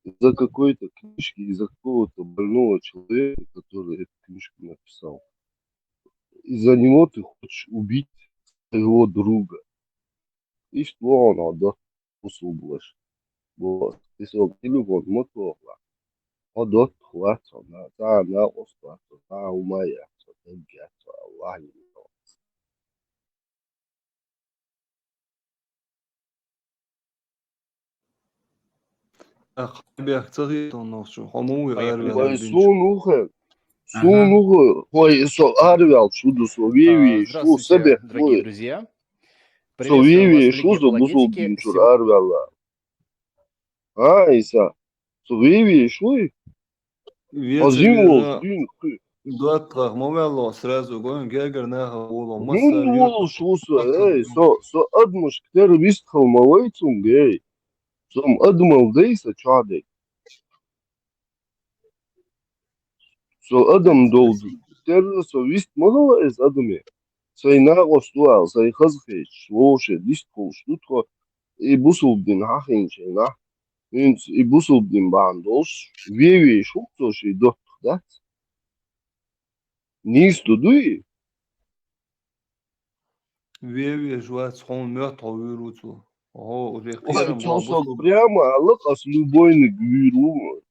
L: из-за какой-то книжки, из-за какого-то больного человека, который эту книжку написал. Из-за него ты хочешь убить своего друга. И что он отдаст услугу? Вот. Ты свой телефон мотора. Отдаст хватит, на остаться, на умая, Аллах.
C: بيح تغيط ونصو حموي غير
M: Поехали.
C: ولا
L: Ой,
C: بنشو
L: сунуха,
M: Ага.
L: ой, арвял, чудо, совеви, шу, себе,
M: Здравствуйте, дорогие друзья. Приветствуем вас
L: совеви,
M: в
L: шу,
M: Лиге
L: за бусул
M: Апологетики.
L: динчур, арвяла. Иса, совеви, шу,
C: ويتر
L: азимол,
C: جرنا
L: дин,
C: دوات غاق موالو سرازو قوين جاجر ناها ولو مسا
L: Гин
C: ريوت
L: волос шуса, so admuş kter vist kalmavaytum gay. Som admal deyse çaday. So adam doldu. Kter so vist malava ez adamı. Say na gostual, say khazkhiç, woşe dist kolştutro. Busul din hahin şeyna. Üns busul din bandos. Vivi şukto şey dot da. Nis duduy.
C: ويوي جوات حون ميت عويروتو هو
L: Ой,
C: ريقيرن با
L: çosok
C: بوصل
L: прямо alak as любойны gviru.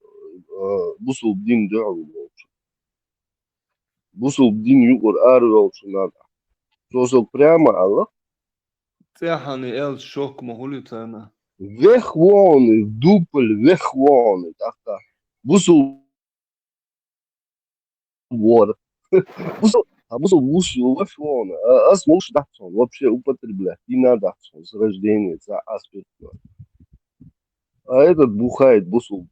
L: Busul din da'u. Busul din yukur arvel çunada. Çosok прямо alak.
C: تاحني ال شوك مهولي تانا
L: Вехвоны, дупль, вехвоны. Так. Busul вор. Busul вушу, вехвоны. Ас муж датсон. Вообще употреблять. И на датсон. С рождения. За аспект. А этот бухает бусул.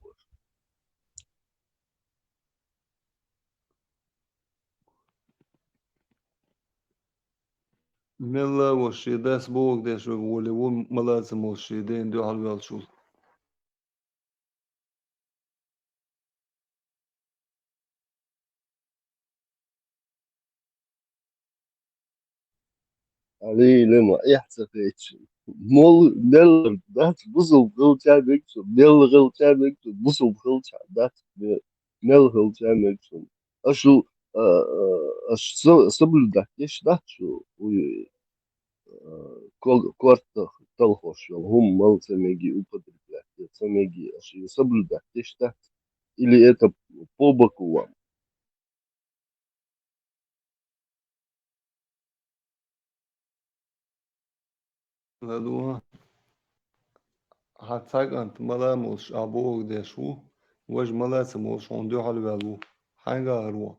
C: ملا وشي داس بوك داش ولي ملازم وشي دين دو حلوال شو
L: Ali lema ihsa fetch. Mol nel dat busul gılça bekçu. Nel gılça bekçu. Busul gılça dat nel gılça bekçu. Aşu аш соблюдать еш dat şu корта толхош гум мал цемеги употреблять цемеги аш соблюдать еш dat или это по боку вам.
C: هذا هتساق انت ملاموس ابوك داشو وج ملاسموس هون دو حلوالو حاجة هروا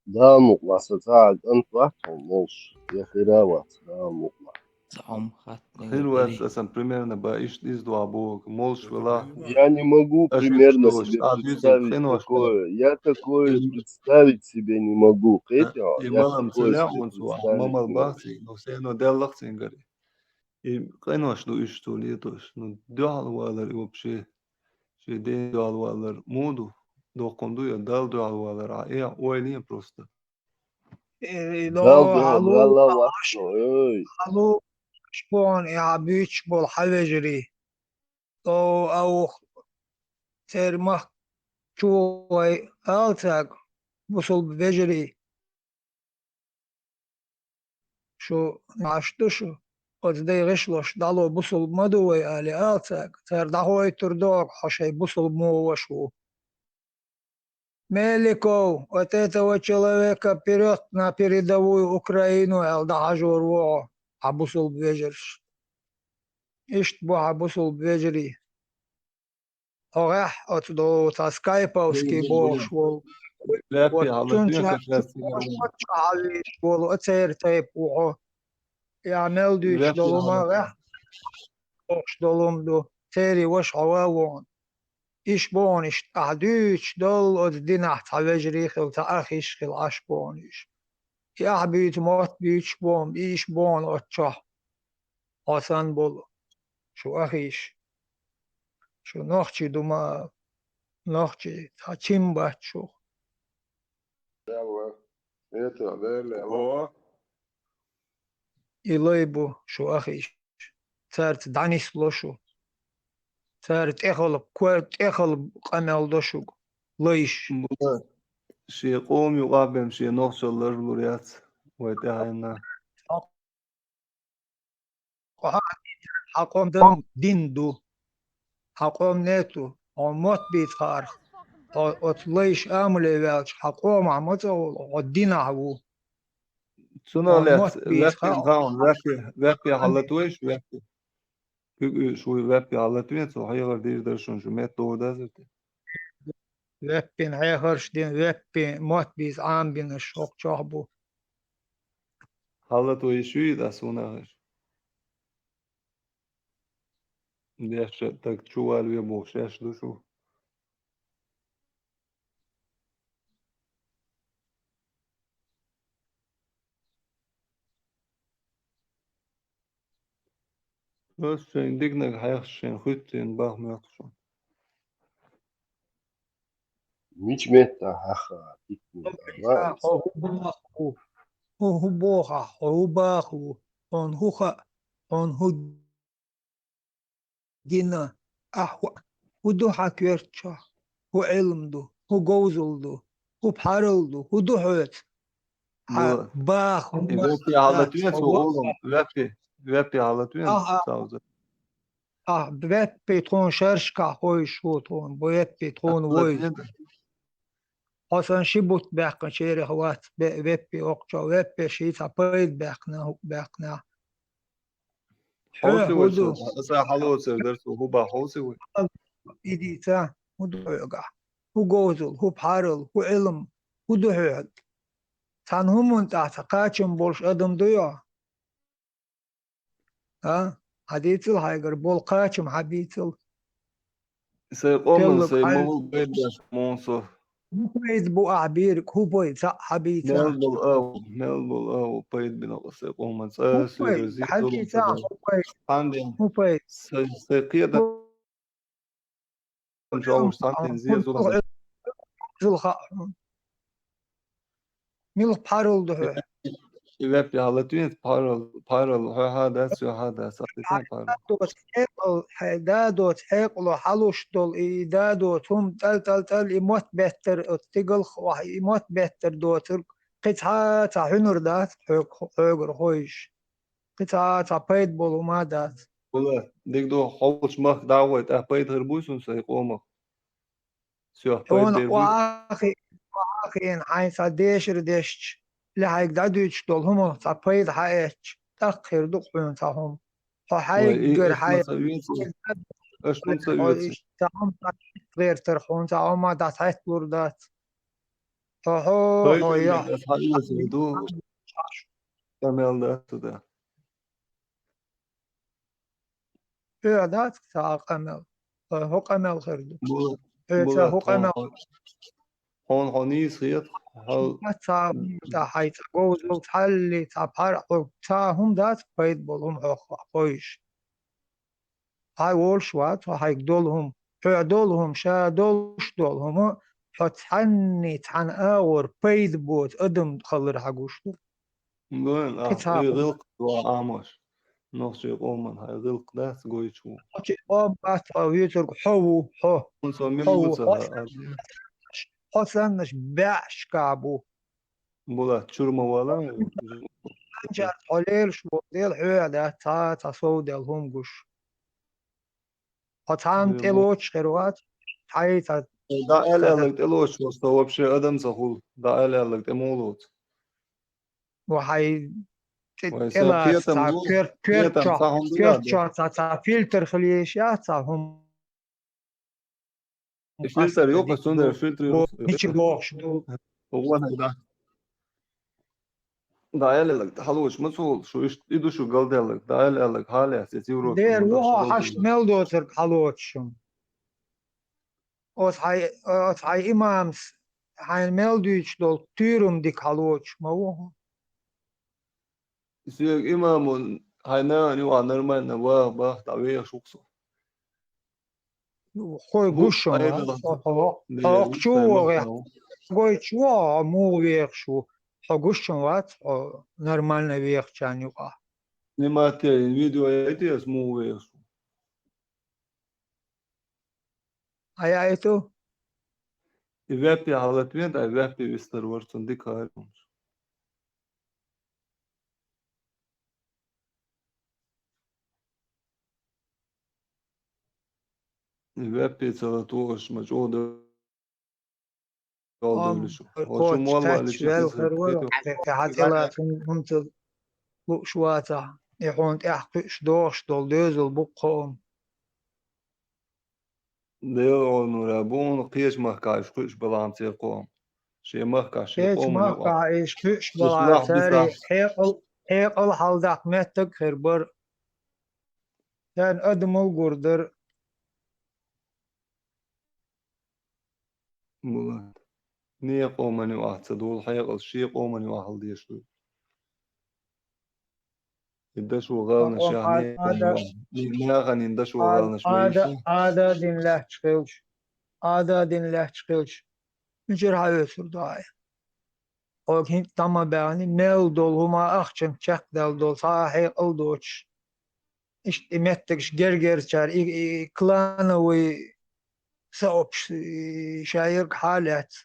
L: Да, мукла сацаг антват молш я хирават да мукла.
C: حلو أساسا примерно из два бог, молш вела,
L: Я не могу примерно
C: что
L: себе
C: адвизор
L: представить
C: хренош,
L: такое. Я такое представить себе не могу. Хотя
C: и
L: я
C: малам
L: такое
C: целя
L: себе
C: он су,
L: представить
C: мамал
L: не могу.
C: бахси, но все но деллах сингари. И хренош ну иш то летош, ну дал валар и вообще, что день дал валар моду, до конду я дал валар, а я ойли просто.
L: Dal
J: لو
L: do
J: علو
L: gala vakto. Ey.
J: علو شبون يا بيش بول حوجري أو تير مخ شوي ألتاق وصل بفجري شو نعشتشو قصدي غشلوش دالو بوصل مدوي آلي ألتاق تير دهوي تردوك حشي بوصل مو وشو Меликов, от этого человека вперед на передовую Украину, Элдахажур Во, Абусул Бвежерш. Ишт Бо Абусул Бвежери. Орех от до Таскайповский Бо швол.
C: Лепи,
J: Вот
C: але
J: тунча
C: дуя кашляс сигарун.
J: Чали швол, оцер тейп Во. Я мелдуч
C: Лепи,
J: долума
C: але
J: рех, ош долум до تيري وش عواون. إيش بون إيش أعدوش دول od دينح تعوجري خل تأخيش خل عش بون إيش يا بيت موت بيش بون إيش بون أتشاه آسان بول شو أخيش شو نخشي دوما نخشي تحكيم باتشو
L: Это, да,
G: О,
J: يلايبو شو أخيش تارت دانيس لوشو تارت إخل كوات إخل قمل دوشو ليش
C: Bula şey qom yuqabem şey noqşallar luriyat. Vaytahayna.
J: حقوم دم ديندو حقوم نيتو وموت بيتخار أطليش آملي بالش حقوم عمتو ودينا عبو
C: Suna
J: وموت
C: let
J: بيتخار
C: weppen gaan weppen halatuish weppen. Kuk şu weppen halatuish so hayır değil der şun şu met doğru zet.
J: ويبين عيهرش دين ويبين موت بيز عام بين الشوق شعبو
C: Halatuish şu da suna. Deşe tak çuval ve boşeş duşu. Öz şeyin dignek hayır şeyin hüttin bakmıyor şu.
L: Mici metta haha. Avans.
J: هو بوخا هو باخو هون هوخا هون هو دينا أحوى هو دو حكيرتشا هو علم دو هو جوزل دو هو بحرل دو هو دو حوت
C: Bu
J: باخ
C: weppen halatuish so oğlum weppen halatuish sauza.
J: بيت تون شرشكا هوي شو تون بيت تون ويز أصلا شبوت باقنا شيري هوات بيبي أقشا بيبي شيتا بيت باقنا حو
C: Hosi ve
J: هدو
C: asa halu sevder so huba hosi ve.
J: إيديتا هدو يقع هو جوزل هو بحارل هو علم هدو هيد تان همون تحت قاچم بولش أدم دويا ها حديثل هايقر بول قاچم حبيثل
C: Say qomun
J: تلق
C: say
J: حل
C: mul beyda monso.
J: هو بيت بو أعبيرك هو بيت حبيثا
C: Melbol au payet bina say qomun
J: هو
C: say say
J: بيت
C: rezil
J: حكي
C: dolum
J: ساعة
C: sada.
J: هو بيت
C: Pandem
J: هو بيت
C: say qiyada jawr santen ziya zolam.
J: ميل بارل ده
C: Web ya halatuen paral hada su hada sateten paral.
J: دوت حقل حدادوت حقل حلوش دول إيدادوت هم تل إموت بهتر اتقل وح إموت بهتر دوتر قطعة هنر دات حقر خويش قطعة بيت بولو ما دات
C: Ola degdo hawch mak dawet a payet herbusun say qomak. Su payet
J: هون
C: derbus.
J: وآخي إن حيث ديشر ديش لهايك دادوش دول هم تبيت حايش تأخير دقون تهم
C: Wa
J: حايقر
C: es
J: حايق
C: masawiyet ashtum sayuetse.
J: تهم غير ترخون تهم ما دات حيث بردات هو
C: Payet
J: هو يا
C: as hayuetse do tamel da da.
K: هذا تاع قمل هو قمل خردو هذا
C: بولا
K: هو قمل
C: هون هونيس خيط هل
K: تاع تاع حيت جوز لو تحلي تاع بحر تاع هم دات بيد بولهم خويش هاي وولش وات هاي دولهم دولهم شا دولش دولهم فتحني تحن اور بيد بوت ادم تخلر حقوشتو
C: وين
K: كتاب
C: غلق وعامش نوصي قومن هاي غلق داس قويشو
K: قام بات ويتر حو حو
C: نسمي
K: حو
C: موسى
K: حسنش باش كعبو
C: بولا تشرم ولا
K: جات حليل شو ديل حيل تا تصود الهم قش حتان تلوش خيروات حيت
C: دا الالك تلوش وستوب شي ادم سخول دا الالك تمولوت
K: وحي
C: ويسا
K: تلا
C: قيتم
K: تا
C: زوز قيتم صاحم ديادة
K: كيرتشا تا فلتر خليشات هم
C: الفلتر يوقع سندر الفلتر يوقع
K: هيك بوخش دو
C: هو انا دا الالك تحلوش مسؤول شو يدو شو قلد الك دا الالك حالي اساس يوروك
K: دير
C: من
K: وها
C: داش
K: حشت ملدوتر حلوتشم اوت هاي امامس هاي ملدوش دول تيرم ديك حلوتش ما هو
C: يصير امام هاي ناني وعنرمان نواه باه تعويه شوكسو
K: خوي
C: هو
K: قشم
C: ايضا
K: هاق شو
C: مخنو
K: قوي شو مو ويخ شو قشم وات نورمالنا ويخ كان يقع
C: نماتي الفيديو ايتي اسمه ويسو
K: هاي ايتو
C: يبقى حالتين دا يبقى بيستر ورسون دي كارم يبقى سلطوش مجهود قال هو شو
K: كوتش
C: مول والي
K: تاتش
C: شي كسر
K: والخرور في حتى هم شواتا يحون احقش دوش دول دوزل بقهم
C: ديو نورابون قيش مخكاش قيش بلانتي قوم شي مخكاش شي
K: هيك
C: قوم
K: ما
C: نيوه
K: قاعش كش
C: مش لاح
K: بلعتاري
C: بيساح
K: حيقل حالدك متك خربر كان أدم القردر
C: مولاد نية قوم نيوه تدول حيقل شي قوم نيوه هل ديشو يدشو غالنا شي هني ناغن يندشو غالنا شويشة
K: هذا دين له تشخيلش هذا دين له تشخيلش مجر هاي سرداي او هين تما باني ميل دول هما اخچن چك دل دول صاحي الدوش işte mettek gerger çar klana ve saopş şair halet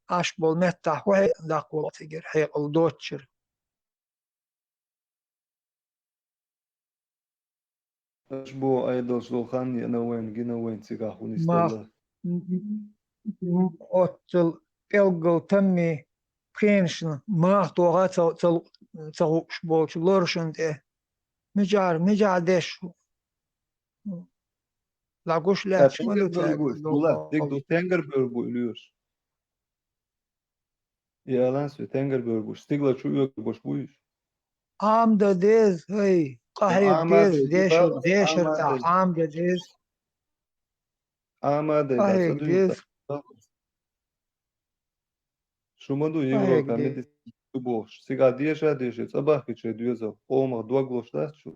K: aş bol mettah ve daqol tiger hay الدوتشر
C: أشبو أيضا سلخان ينوين جنوين سيقاح
K: ما
C: ونستلا
K: اوتل elgol tammi prenşn ma toğa çavuş bolç lorşun de micar deş la goş la
C: تنجر
K: çmalı tag
C: بيربوش ولا تقدر تنجر بيربوش يا لانسو تنجر بيربوش تقدر شو يربوش بوش
K: am da dez hey qahir
C: آمد
K: dez deşir deşir ta
C: آمد
K: am da dez
C: آمد دا
K: qahir
C: صدوين
K: dez
C: شو مدو يورو
K: qahir
C: كامل
K: dez
C: بوش سيقا ديشا ديشا صباح كتشي ديوزا قوم دوغلوش داس شو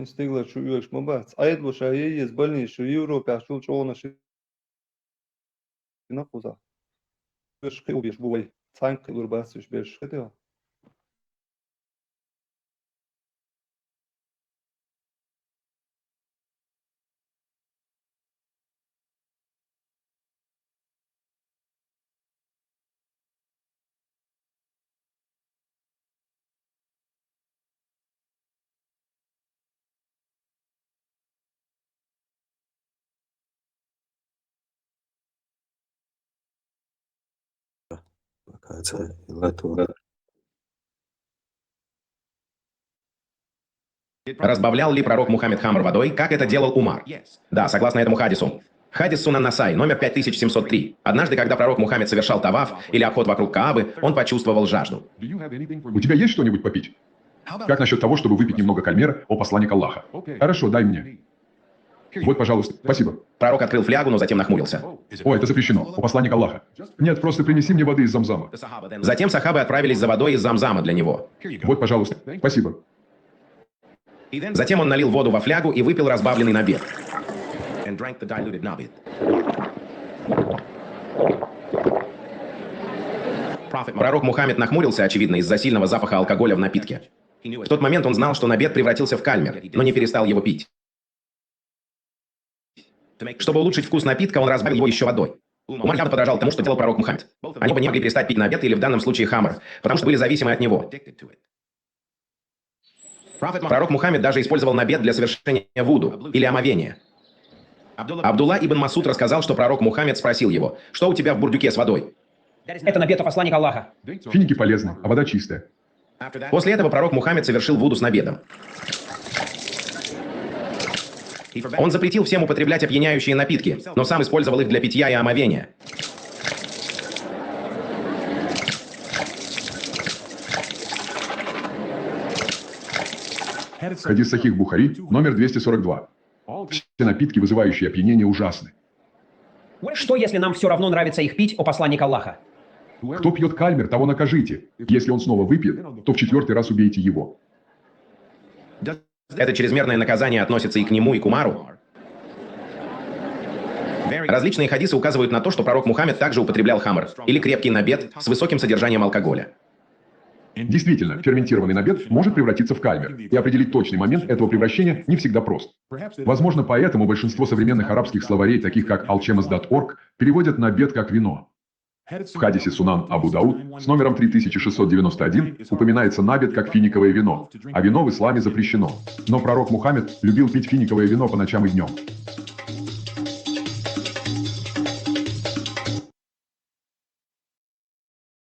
C: استغلا شو يوش مباц أيد بوش أيه يزبلني شو يورو بيعشول شونا شي نقوزا بيش قيو بيش بوي تانك يور باس بيش خديو
N: Разбавлял ли пророк Мухаммед хамр водой, как это делал Умар? Да, согласно этому хадису. Хадис Сунан Насай, номер 5703. Однажды, когда пророк Мухаммед совершал таваф или обход вокруг Каабы, он почувствовал жажду.
O: У тебя есть что-нибудь попить? Как насчет того, чтобы выпить немного кальмера, о посланник Аллаха? Хорошо, дай мне. Вот, пожалуйста. Спасибо.
N: Пророк открыл флягу, но затем нахмурился.
O: О, это запрещено. О посланник Аллаха. Нет, просто принеси мне воды из Замзама.
N: Затем сахабы отправились за водой из Замзама для него.
O: Вот, пожалуйста. Спасибо.
N: Затем он налил воду во флягу и выпил разбавленный набед. Пророк Мухаммед нахмурился, очевидно, из-за сильного запаха алкоголя в напитке. В тот момент он знал, что набед превратился в кальмер, но не перестал его пить. Чтобы улучшить вкус напитка, он разбавил его еще водой. Умар явно подражал тому, что делал пророк Мухаммед. Они оба не могли перестать пить набед или в данном случае хамр, потому что были зависимы от него. Пророк Мухаммед даже использовал набед для совершения вуду или омовения. Абдулла ибн Масуд рассказал, что пророк Мухаммед спросил его: «Что у тебя в бурдюке с водой?»
P: Это набед о посланника Аллаха.
O: Финики полезны, а вода чистая.
N: После этого пророк Мухаммед совершил вуду с набедом. Он запретил всем употреблять опьяняющие напитки, но сам использовал их для питья и омовения.
O: Хадис Сахих Бухари, номер 242. Все напитки, вызывающие опьянение, ужасны.
P: Что, если нам все равно нравится их пить, о посланник Аллаха?
O: Кто пьет кальмер, того накажите. Если он снова выпьет, то в 4-й раз убейте его.
N: Это чрезмерное наказание относится и к нему, и к Умару. Различные хадисы указывают на то, что пророк Мухаммед также употреблял хамр, или крепкий набед с высоким содержанием алкоголя.
O: Действительно, ферментированный набед может превратиться в кальмер, и определить точный момент этого превращения не всегда прост. Возможно, поэтому большинство современных арабских словарей, таких как alchemus.org, переводят набед как вино. В хадисе Сунан Абу Дауд с номером 3691 упоминается набед как финиковое вино, а вино в исламе запрещено. Но пророк Мухаммед любил пить финиковое вино по ночам и днем.